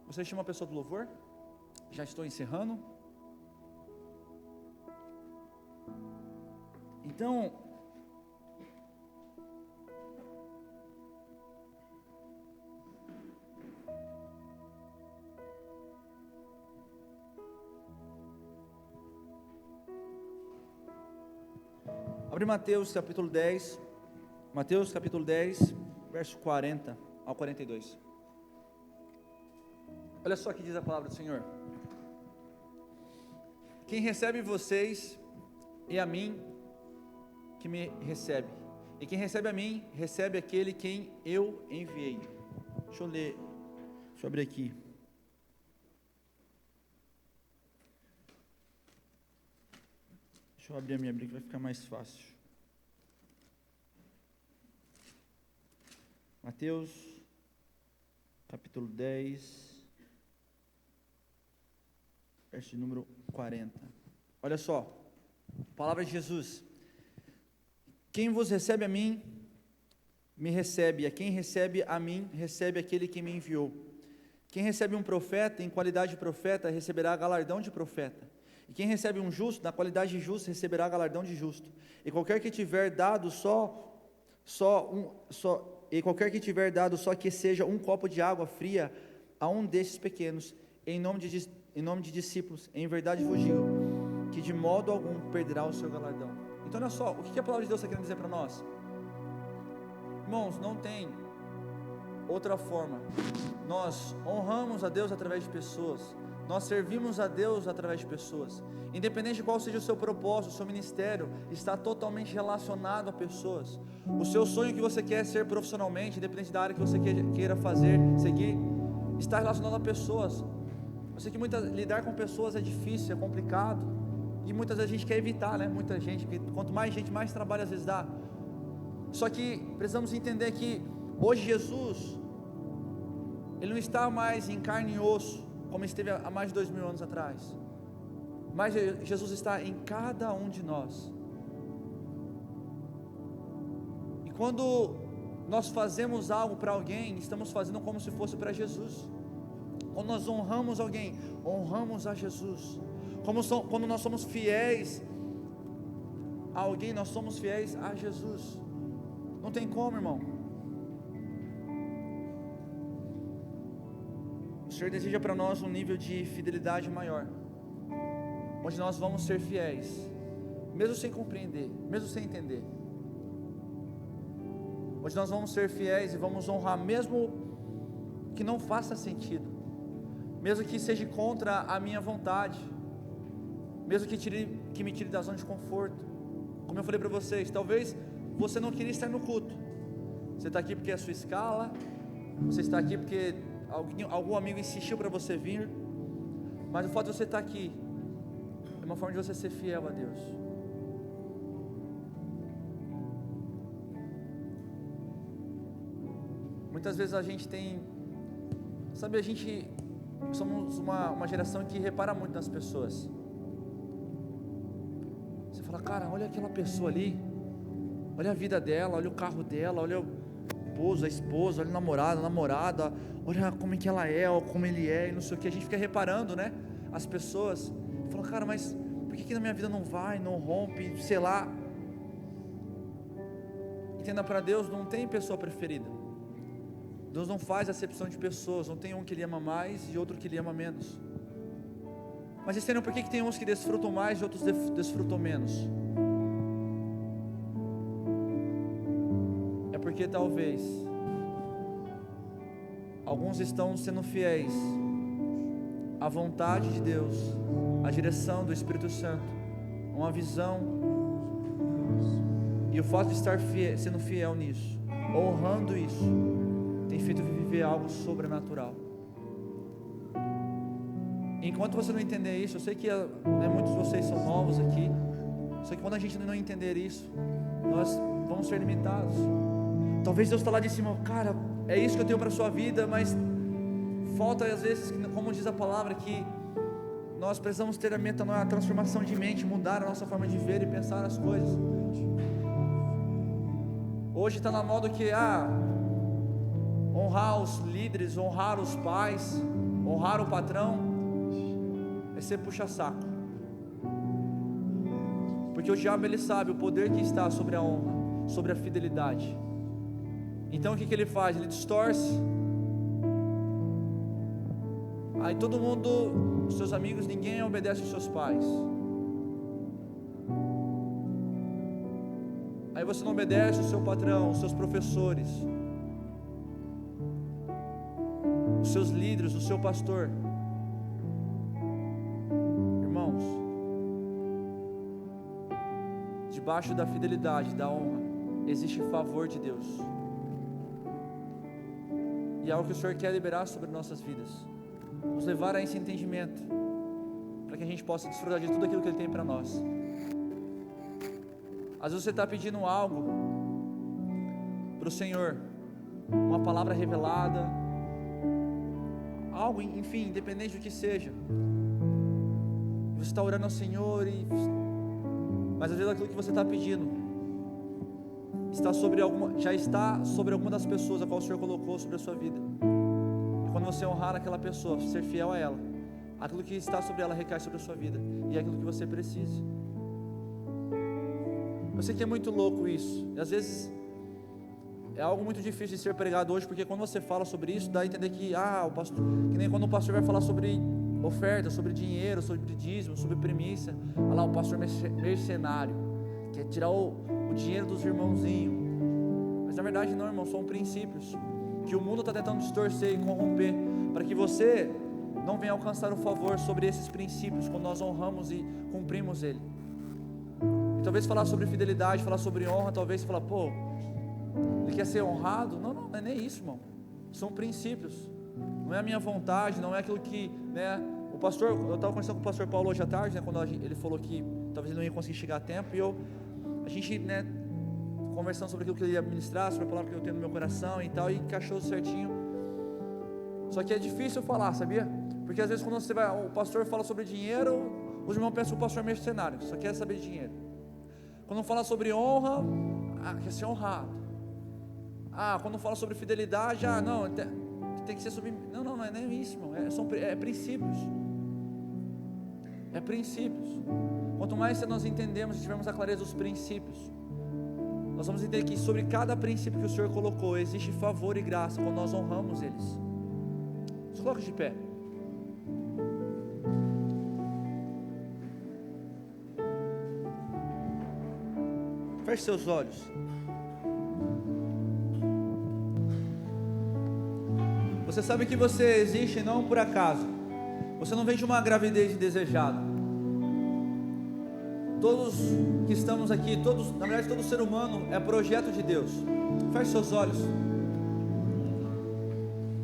S1: Você chama a pessoa do louvor? Já estou encerrando. Então, abre Mateus capítulo 10, verso 40 ao 42. Olha só o que diz a palavra do Senhor: quem recebe vocês e a mim, que me recebe, e quem recebe a mim, recebe aquele quem eu enviei. Deixa eu abrir aqui. Deixa eu abrir a minha Bíblia que vai ficar mais fácil. Mateus, capítulo 10, verso número 40. Olha só, palavra de Jesus: quem vos recebe a mim, me recebe, a quem recebe a mim, recebe aquele que me enviou. Quem recebe um profeta, em qualidade de profeta, receberá galardão de profeta. E quem recebe um justo, na qualidade de justo, receberá galardão de justo. E qualquer que tiver dado só que seja um copo de água fria a um desses pequenos, em nome de discípulos, em verdade vos digo, que de modo algum perderá o seu galardão. Então olha só, o que a palavra de Deus está querendo dizer para nós? Irmãos, não tem outra forma. Nós honramos a Deus através de pessoas, nós servimos a Deus através de pessoas, independente de qual seja o seu propósito, o seu ministério, está totalmente relacionado a pessoas. O seu sonho que você quer ser profissionalmente, independente da área que você queira seguir, está relacionado a pessoas. Eu sei que lidar com pessoas é difícil, é complicado, e muitas vezes a gente quer evitar, né? Muita gente, quanto mais gente, mais trabalho às vezes dá. Só que precisamos entender que hoje Jesus, Ele não está mais em carne e osso, como esteve há mais de 2000 anos atrás, mas Jesus está em cada um de nós. E quando nós fazemos algo para alguém, estamos fazendo como se fosse para Jesus. Quando nós honramos alguém, honramos a Jesus. Quando nós somos fiéis a alguém, nós somos fiéis a Jesus. Não tem como, irmão. Senhor deseja para nós um nível de fidelidade maior, onde nós vamos ser fiéis, mesmo sem compreender, mesmo sem entender, onde nós vamos ser fiéis e vamos honrar, mesmo que não faça sentido, mesmo que seja contra a minha vontade, mesmo que me tire da zona de conforto. Como eu falei para vocês, talvez você não queria estar no culto, você está aqui porque é a sua escala, você está aqui porque algum amigo insistiu para você vir, mas o fato de você estar aqui é uma forma de você ser fiel a Deus. Muitas vezes a gente somos uma geração que repara muito nas pessoas. Você fala, cara, olha aquela pessoa ali, olha a vida dela, olha o carro dela, olha o esposo, a esposa, olha o namorado, a namorada, olha como é que ela é, ou como ele é, e não sei o que. A gente fica reparando, né, as pessoas, fala, cara, mas por que na minha vida não vai, não rompe, sei lá. Entenda, para Deus não tem pessoa preferida. Deus não faz acepção de pessoas, não tem um que Ele ama mais e outro que Ele ama menos. Mas vocês entendem por que tem uns que desfrutam mais e outros desfrutam menos? É porque talvez alguns estão sendo fiéis à vontade de Deus, à direção do Espírito Santo, uma visão, e o fato de estar sendo fiel nisso, honrando isso, tem feito viver algo sobrenatural. Enquanto você não entender isso, eu sei que muitos de vocês são novos aqui, só que quando a gente não entender isso, nós vamos ser limitados. Talvez Deus está lá de cima, cara, é isso que eu tenho para a sua vida, mas falta às vezes, como diz a palavra, que nós precisamos ter a transformação de mente, mudar a nossa forma de ver e pensar as coisas. Hoje está na moda que honrar os líderes, honrar os pais, honrar o patrão é ser puxa-saco, porque o diabo ele sabe o poder que está sobre a honra, sobre a fidelidade. Então o que ele faz? Ele distorce. Aí todo mundo, os seus amigos, ninguém obedece aos seus pais. Aí você não obedece o seu patrão, os seus professores, os seus líderes, o seu pastor. Irmãos, debaixo da fidelidade, da honra, existe favor de Deus, e é algo que o Senhor quer liberar sobre nossas vidas, nos levar a esse entendimento, para que a gente possa desfrutar de tudo aquilo que Ele tem para nós. Às vezes você está pedindo algo para o Senhor, uma palavra revelada, algo, enfim, independente do que seja, você está orando ao Senhor, mas às vezes aquilo que você está pedindo já está sobre alguma das pessoas a qual o Senhor colocou sobre a sua vida. E quando você honrar aquela pessoa, ser fiel a ela, aquilo que está sobre ela recai sobre a sua vida, e é aquilo que você precisa. Eu sei que é muito louco isso, e às vezes é algo muito difícil de ser pregado hoje, porque quando você fala sobre isso, dá a entender que, o pastor, que nem quando o pastor vai falar sobre oferta, sobre dinheiro, sobre dízimo, sobre primícia, olha lá o pastor mercenário, quer tirar o dinheiro dos irmãozinhos. Mas na verdade não, irmão, são princípios que o mundo está tentando distorcer e corromper, para que você não venha alcançar o favor sobre esses princípios, quando nós honramos e cumprimos ele. E talvez falar sobre fidelidade, falar sobre honra, talvez você fala, ele quer ser honrado? Não é nem isso, irmão. São princípios, não é a minha vontade, não é aquilo que, o pastor, eu estava conversando com o pastor Paulo hoje à tarde, quando ele falou que talvez ele não ia conseguir chegar a tempo, e a gente, conversando sobre aquilo que ele ia ministrar, sobre a palavra que eu tenho no meu coração e tal, e encaixou certinho. Só que é difícil falar, sabia? Porque às vezes quando o pastor fala sobre dinheiro, os irmãos pensam que o pastor é mercenário, só quer saber de dinheiro. Quando fala sobre honra, quer ser honrado. Quando fala sobre fidelidade, tem que ser sobre... Não é nem isso, irmão. É princípios. É princípios. Quanto mais nós entendemos e tivermos a clareza dos princípios, nós vamos entender que sobre cada princípio que o Senhor colocou, existe favor e graça quando nós honramos eles. Se coloca de pé. Feche seus olhos. Você sabe que você existe não por acaso. Você não vem de uma gravidez indesejada. Todos que estamos aqui, na verdade todo ser humano é projeto de Deus. Feche seus olhos.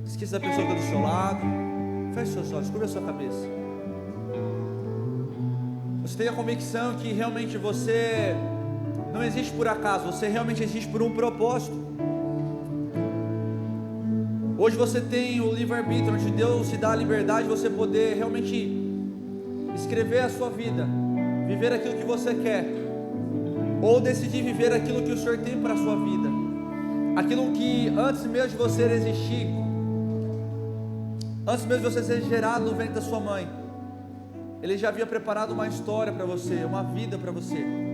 S1: Esqueça da pessoa que está do seu lado. Feche seus olhos, curva a sua cabeça. Você tem a convicção que realmente você não existe por acaso, você realmente existe por um propósito. Hoje você tem o livre-arbítrio, onde Deus te dá a liberdade de você poder realmente escrever a sua vida, viver aquilo que você quer, ou decidir viver aquilo que o Senhor tem para a sua vida, aquilo que antes mesmo de você existir, antes mesmo de você ser gerado no ventre da sua mãe, Ele já havia preparado uma história para você, uma vida para você.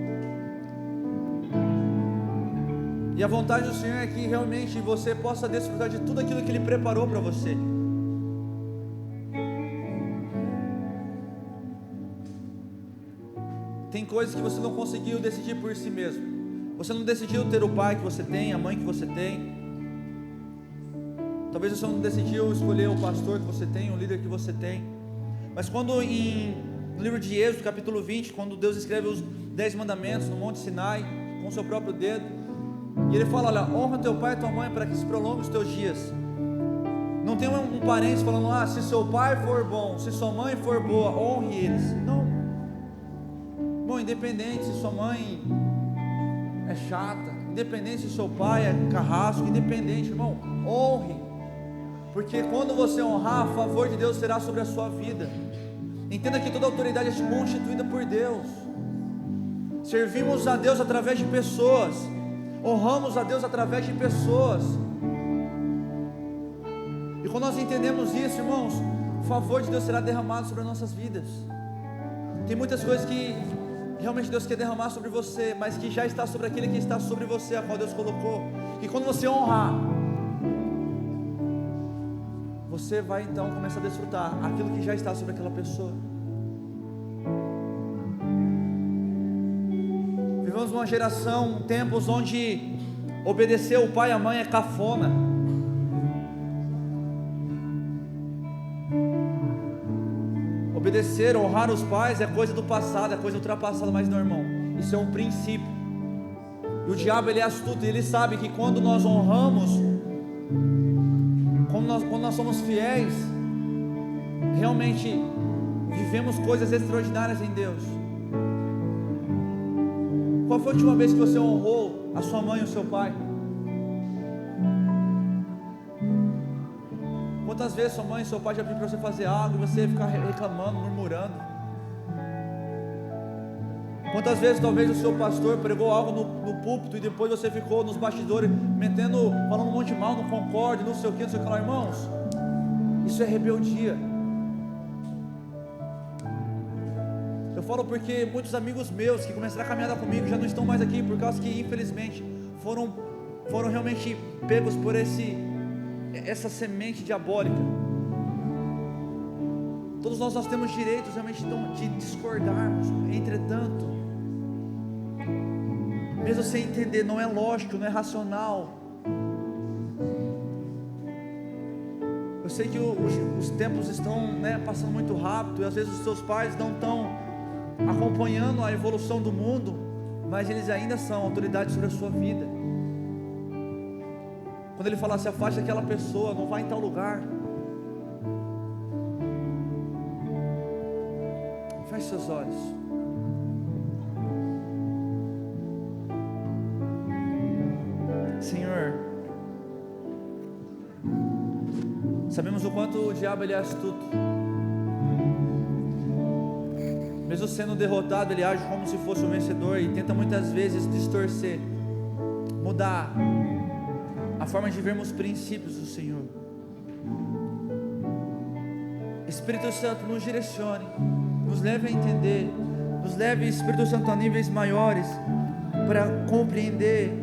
S1: E a vontade do Senhor é que realmente você possa desfrutar de tudo aquilo que Ele preparou para você. Tem coisas que você não conseguiu decidir por si mesmo. Você não decidiu ter o pai que você tem, a mãe que você tem. Talvez você não decidiu escolher o pastor que você tem, o líder que você tem. Mas quando no livro de Êxodo, capítulo 20, quando Deus escreve os 10 mandamentos no Monte Sinai, com o seu próprio dedo, e Ele fala, olha, honra teu pai e tua mãe para que se prolongue os teus dias. Não tem um parente falando, se seu pai for bom, se sua mãe for boa, honre eles. Não. Bom, independente se sua mãe é chata, independente se seu pai é carrasco, independente, irmão, honre. Porque quando você honrar, a favor de Deus será sobre a sua vida. Entenda que toda autoridade é constituída por Deus. Servimos a Deus através de pessoas, honramos a Deus através de pessoas. E quando nós entendemos isso, irmãos, o favor de Deus será derramado sobre as nossas vidas. Tem muitas coisas que realmente Deus quer derramar sobre você, mas que já está sobre aquele que está sobre você, a qual Deus colocou. E quando você honrar, você vai então começar a desfrutar aquilo que já está sobre aquela pessoa. Vivemos uma geração, tempos onde obedecer o pai e a mãe é cafona. Obedecer, honrar os pais é coisa do passado, é coisa ultrapassada, mas não, irmão, isso é um princípio. E o diabo, ele é astuto, e ele sabe que quando nós honramos, quando nós somos fiéis, realmente vivemos coisas extraordinárias em Deus. Qual foi a última vez que você honrou a sua mãe e o seu pai? Quantas vezes sua mãe e seu pai já pediram para você fazer algo e você ficar reclamando, murmurando? Quantas vezes talvez o seu pastor pregou algo no púlpito e depois você ficou nos bastidores falando um monte de mal, não concorde, não sei o que, não sei o que lá, irmãos? Isso é rebeldia. Eu falo porque muitos amigos meus que começaram a caminhada comigo já não estão mais aqui, por causa que infelizmente foram realmente pegos por essa semente diabólica. Todos nós temos direitos realmente de discordarmos, entretanto, mesmo sem entender, não é lógico, não é racional. Eu sei que os tempos estão passando muito rápido, e às vezes os seus pais não estão acompanhando a evolução do mundo, mas eles ainda são autoridade sobre a sua vida. Quando Ele falar, se afaste daquela pessoa, não vai em tal lugar, feche seus olhos. Senhor, sabemos o quanto o diabo ele é astuto. Mesmo sendo derrotado, ele age como se fosse um vencedor e tenta muitas vezes distorcer, mudar a forma de vermos os princípios do Senhor. Espírito Santo, nos direcione, nos leve a entender, nos leve, Espírito Santo, a níveis maiores, para compreender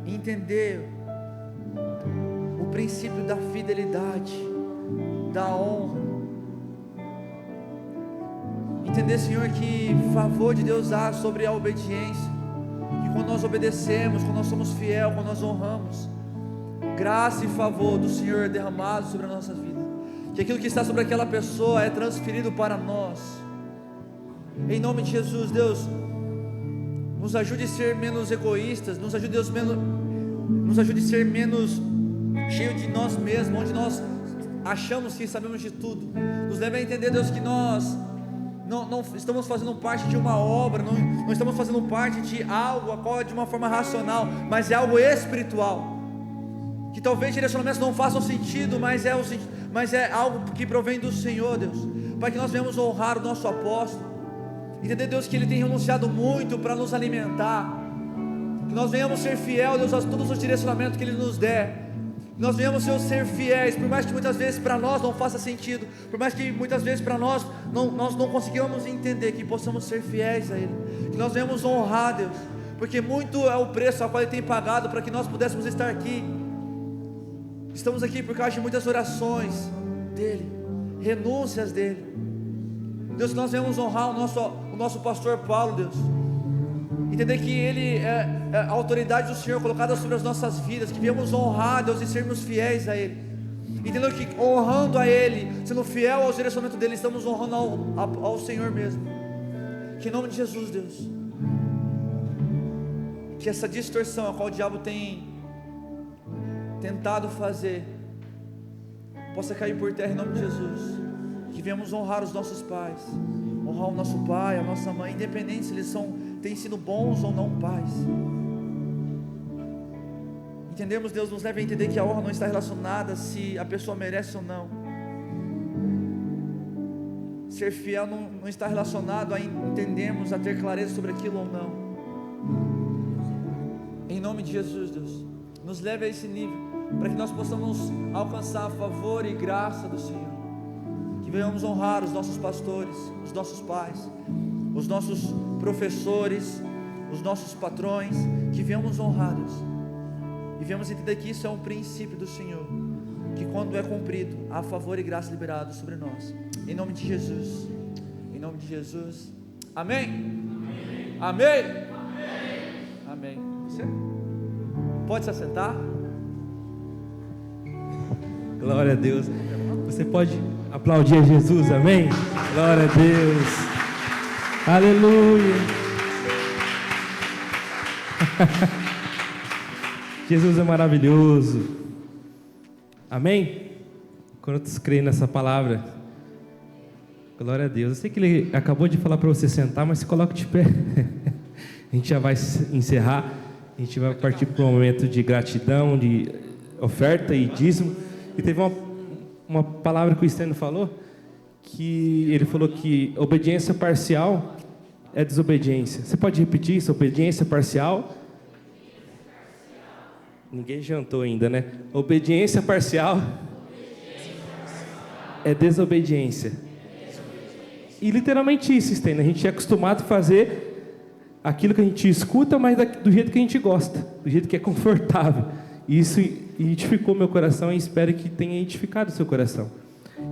S1: e entender o princípio da fidelidade, da honra. Entender, Senhor, que favor de Deus há sobre a obediência, que quando nós obedecemos, quando nós somos fiel, quando nós honramos. Graça e favor do Senhor é derramado sobre a nossa vida, que aquilo que está sobre aquela pessoa é transferido para nós. Em nome de Jesus, Deus, nos ajude a ser menos egoístas, nos ajude, Deus, nos ajude a ser menos cheio de nós mesmos, onde nós achamos que sabemos de tudo. Nos leve a entender, Deus, que nós não estamos fazendo parte de uma obra, não estamos fazendo parte de algo a qual é de uma forma racional, mas é algo espiritual, que talvez direcionamentos não façam sentido, mas é algo que provém do Senhor, Deus, para que nós venhamos honrar o nosso apóstolo, entender, Deus, que ele tem renunciado muito para nos alimentar, que nós venhamos ser fiel, Deus, a todos os direcionamentos que ele nos der, que nós venhamos, Senhor, ser fiéis, por mais que muitas vezes para nós não faça sentido, por mais que muitas vezes para nós não conseguimos entender, que possamos ser fiéis a ele, que nós venhamos honrar, Deus, porque muito é o preço a qual ele tem pagado para que nós pudéssemos estar aqui. Estamos aqui por causa de muitas orações dele, renúncias dele, Deus, que nós venhamos honrar o nosso pastor Paulo, Deus, entender que ele é a autoridade do Senhor colocada sobre as nossas vidas, que viemos honrar, Deus, e sermos fiéis a ele, entendendo que honrando a ele, sendo fiel ao direcionamento dele, estamos honrando ao Senhor mesmo. Que em nome de Jesus, Deus, que essa distorção a qual o diabo tem tentado fazer possa cair por terra em nome de Jesus, que venhamos honrar os nossos pais, honrar o nosso pai, a nossa mãe, independente se eles têm sido bons ou não pais. Entendemos, Deus, nos leva a entender que a honra não está relacionada se a pessoa merece ou não. Ser fiel não está relacionado a entendermos, a ter clareza sobre aquilo ou não. Em nome de Jesus, Deus, nos leve a esse nível, para que nós possamos alcançar a favor e graça do Senhor, que venhamos honrar os nossos pastores, os nossos pais, os nossos professores, os nossos patrões, que venhamos honrar, Deus, e venhamos entender que isso é um princípio do Senhor, que quando é cumprido, há favor e graça liberado sobre nós, em nome de Jesus, em nome de Jesus, amém? Amém? Amém. Você pode se assentar?
S2: Glória a Deus. Você pode aplaudir a Jesus, amém? Glória a Deus. Aleluia. Jesus é maravilhoso. Amém? Quantos creem nessa palavra? Glória a Deus. Eu sei que ele acabou de falar para você sentar, mas se coloque de pé. A gente já vai encerrar. A gente vai partir para um momento de gratidão, de oferta e dízimo. E teve uma palavra que o Stênio falou, que ele falou que obediência parcial é desobediência. Você pode repetir isso? Obediência parcial? Ninguém jantou ainda, né? Obediência parcial é desobediência. E literalmente isso, Stênio. A gente é acostumado a fazer aquilo que a gente escuta, mas do jeito que a gente gosta, do jeito que é confortável. E isso edificou meu coração e espero que tenha edificado o seu coração.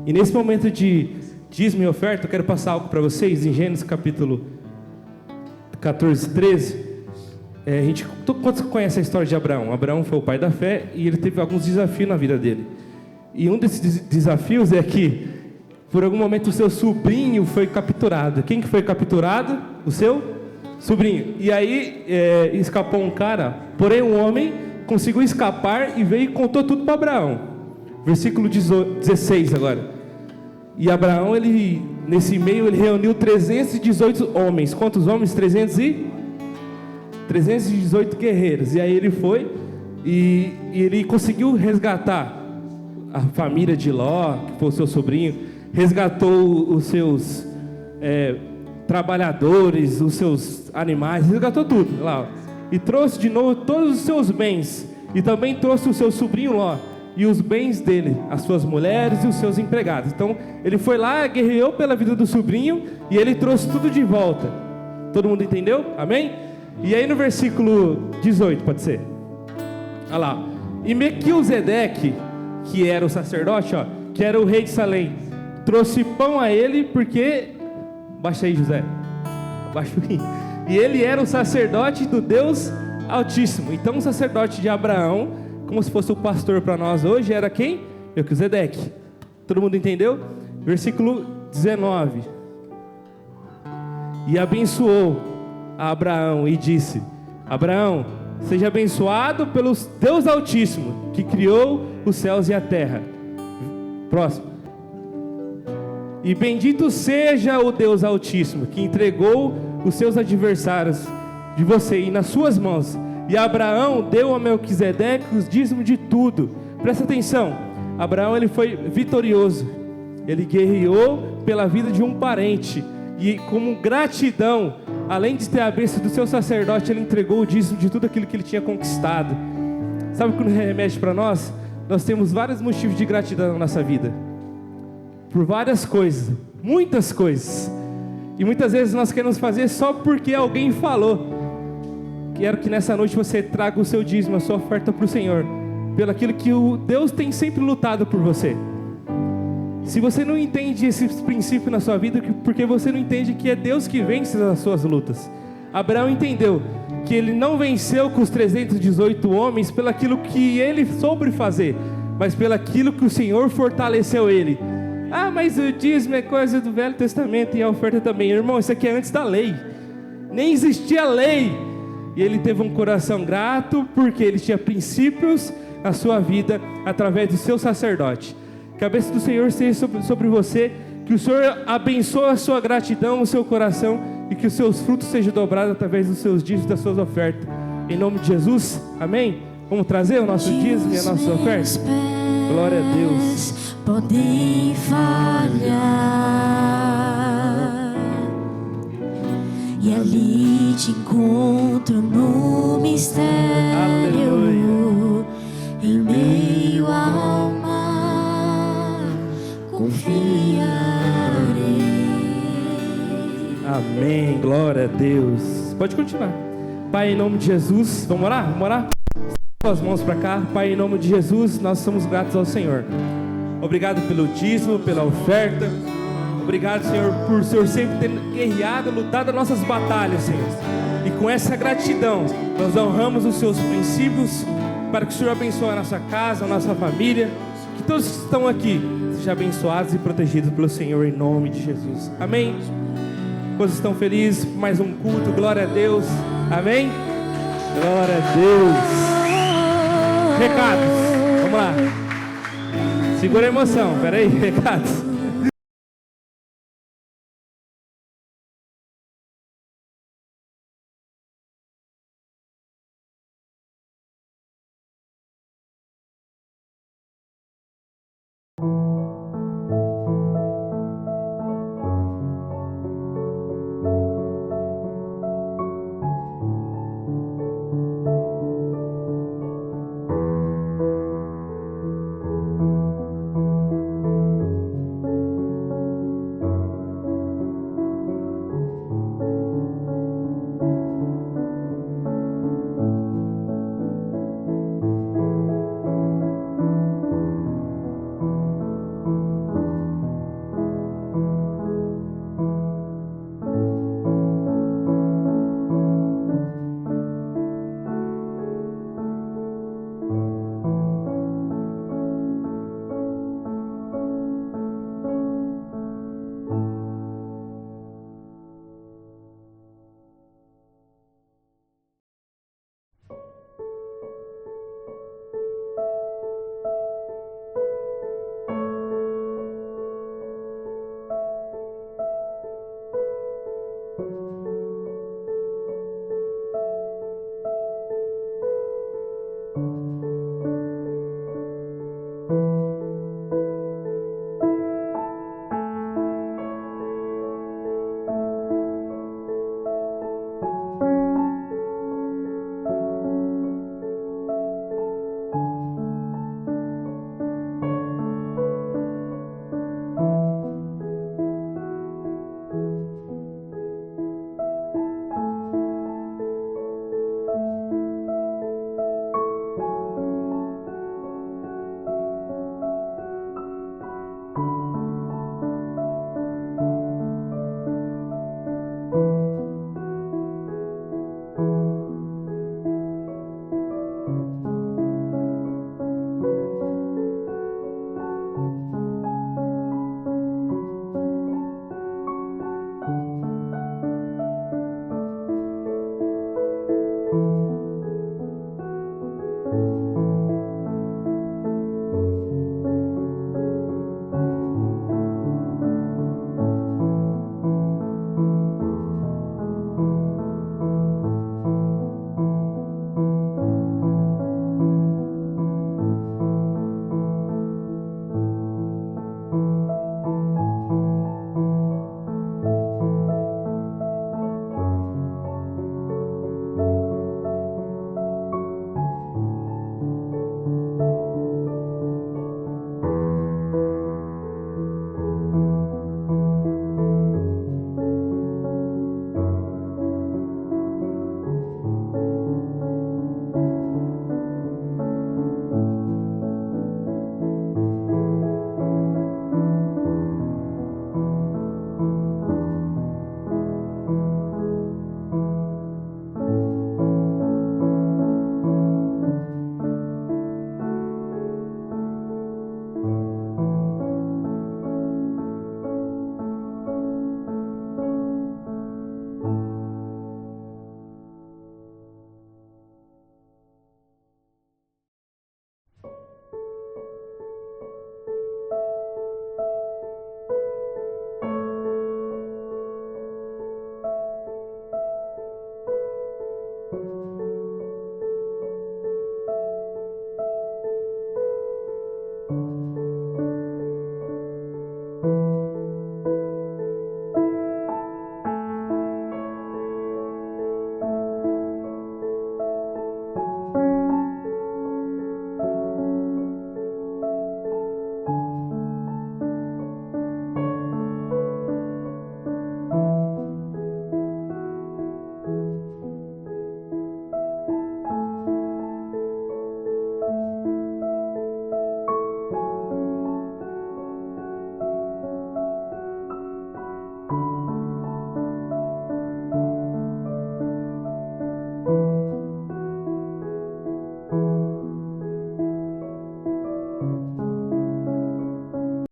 S2: E nesse momento de dízimo e oferta, eu quero passar algo para vocês, em Gênesis capítulo 14, 13. Quantos conhecem a história de Abraão? Abraão foi o pai da fé e ele teve alguns desafios na vida dele. E um desses desafios é que, por algum momento, o seu sobrinho foi capturado. Quem que foi capturado? O seu sobrinho. E aí escapou um cara, porém um homem conseguiu escapar e veio e contou tudo para Abraão. Versículo 16 agora. E Abraão, nesse meio, ele reuniu 318 homens. Quantos homens? 318 guerreiros. E aí ele foi e ele conseguiu resgatar a família de Ló, que foi o seu sobrinho, resgatou os seus trabalhadores, os seus animais, resgatou tudo lá, ó. E trouxe de novo todos os seus bens, e também trouxe o seu sobrinho Ló, e os bens dele, as suas mulheres e os seus empregados. Então ele foi lá, guerreou pela vida do sobrinho, e ele trouxe tudo de volta. Todo mundo entendeu? Amém? E aí no versículo 18, pode ser? Olha lá. E Melquisedeque, que era o sacerdote, ó, que era o rei de Salém, trouxe pão a ele, porque... Baixa aí, José. Abaixa aí. E ele era o sacerdote do Deus Altíssimo. Então o sacerdote de Abraão, como se fosse o pastor para nós hoje, era quem? Melquisedeque. Todo mundo entendeu? Versículo 19. E abençoou a Abraão e disse: Abraão, seja abençoado pelo Deus Altíssimo, que criou os céus e a terra. Próximo. E bendito seja o Deus Altíssimo, que entregou os seus adversários de você e nas suas mãos. E Abraão deu a Melquisedeque os dízimos de tudo. Presta atenção, Abraão ele foi vitorioso. Ele guerreou pela vida de um parente. E como gratidão, além de ter a bênção do seu sacerdote, ele entregou o dízimo de tudo aquilo que ele tinha conquistado. Sabe quando remete para nós? Nós temos vários motivos de gratidão na nossa vida. Por várias coisas, muitas coisas. E muitas vezes nós queremos fazer só porque alguém falou. Quero que nessa noite você traga o seu dízimo, a sua oferta para o Senhor, pelo aquilo que o Deus tem sempre lutado por você. Se você não entende esse princípio na sua vida, porque você não entende que é Deus que vence as suas lutas. Abraão entendeu que ele não venceu com os 318 homens pelo aquilo que ele soube fazer, mas pelo aquilo que o Senhor fortaleceu ele. Ah, mas o dízimo é coisa do Velho Testamento e a oferta também. Irmão, isso aqui é antes da lei. Nem existia lei. E ele teve um coração grato porque ele tinha princípios na sua vida através do seu sacerdote. Que a bênção do Senhor seja sobre você, que o Senhor abençoe a sua gratidão, o seu coração, e que os seus frutos sejam dobrados através dos seus dízimos e das suas ofertas. Em nome de Jesus, amém? Vamos trazer o nosso dízimo e a nossa oferta? Glória a Deus.
S3: Podem falhar, e ali te encontro no mistério.
S2: Aleluia.
S3: Em meio ao mar confiarei.
S2: Amém, glória a Deus. Pode continuar. Pai, em nome de Jesus, vamos orar? Vamos orar? Com as mãos para cá. Pai, em nome de Jesus, nós somos gratos ao Senhor. Obrigado pelo dízimo, pela oferta. Obrigado, Senhor, por o Senhor sempre ter guerreado, lutado as nossas batalhas, Senhor. E com essa gratidão, nós honramos os seus princípios, para que o Senhor abençoe a nossa casa, a nossa família. Que todos que estão aqui sejam abençoados e protegidos pelo Senhor, em nome de Jesus. Amém? Todos estão felizes por mais um culto, glória a Deus. Amém? Glória a Deus. Recados, vamos lá. Segura a emoção, peraí, recados.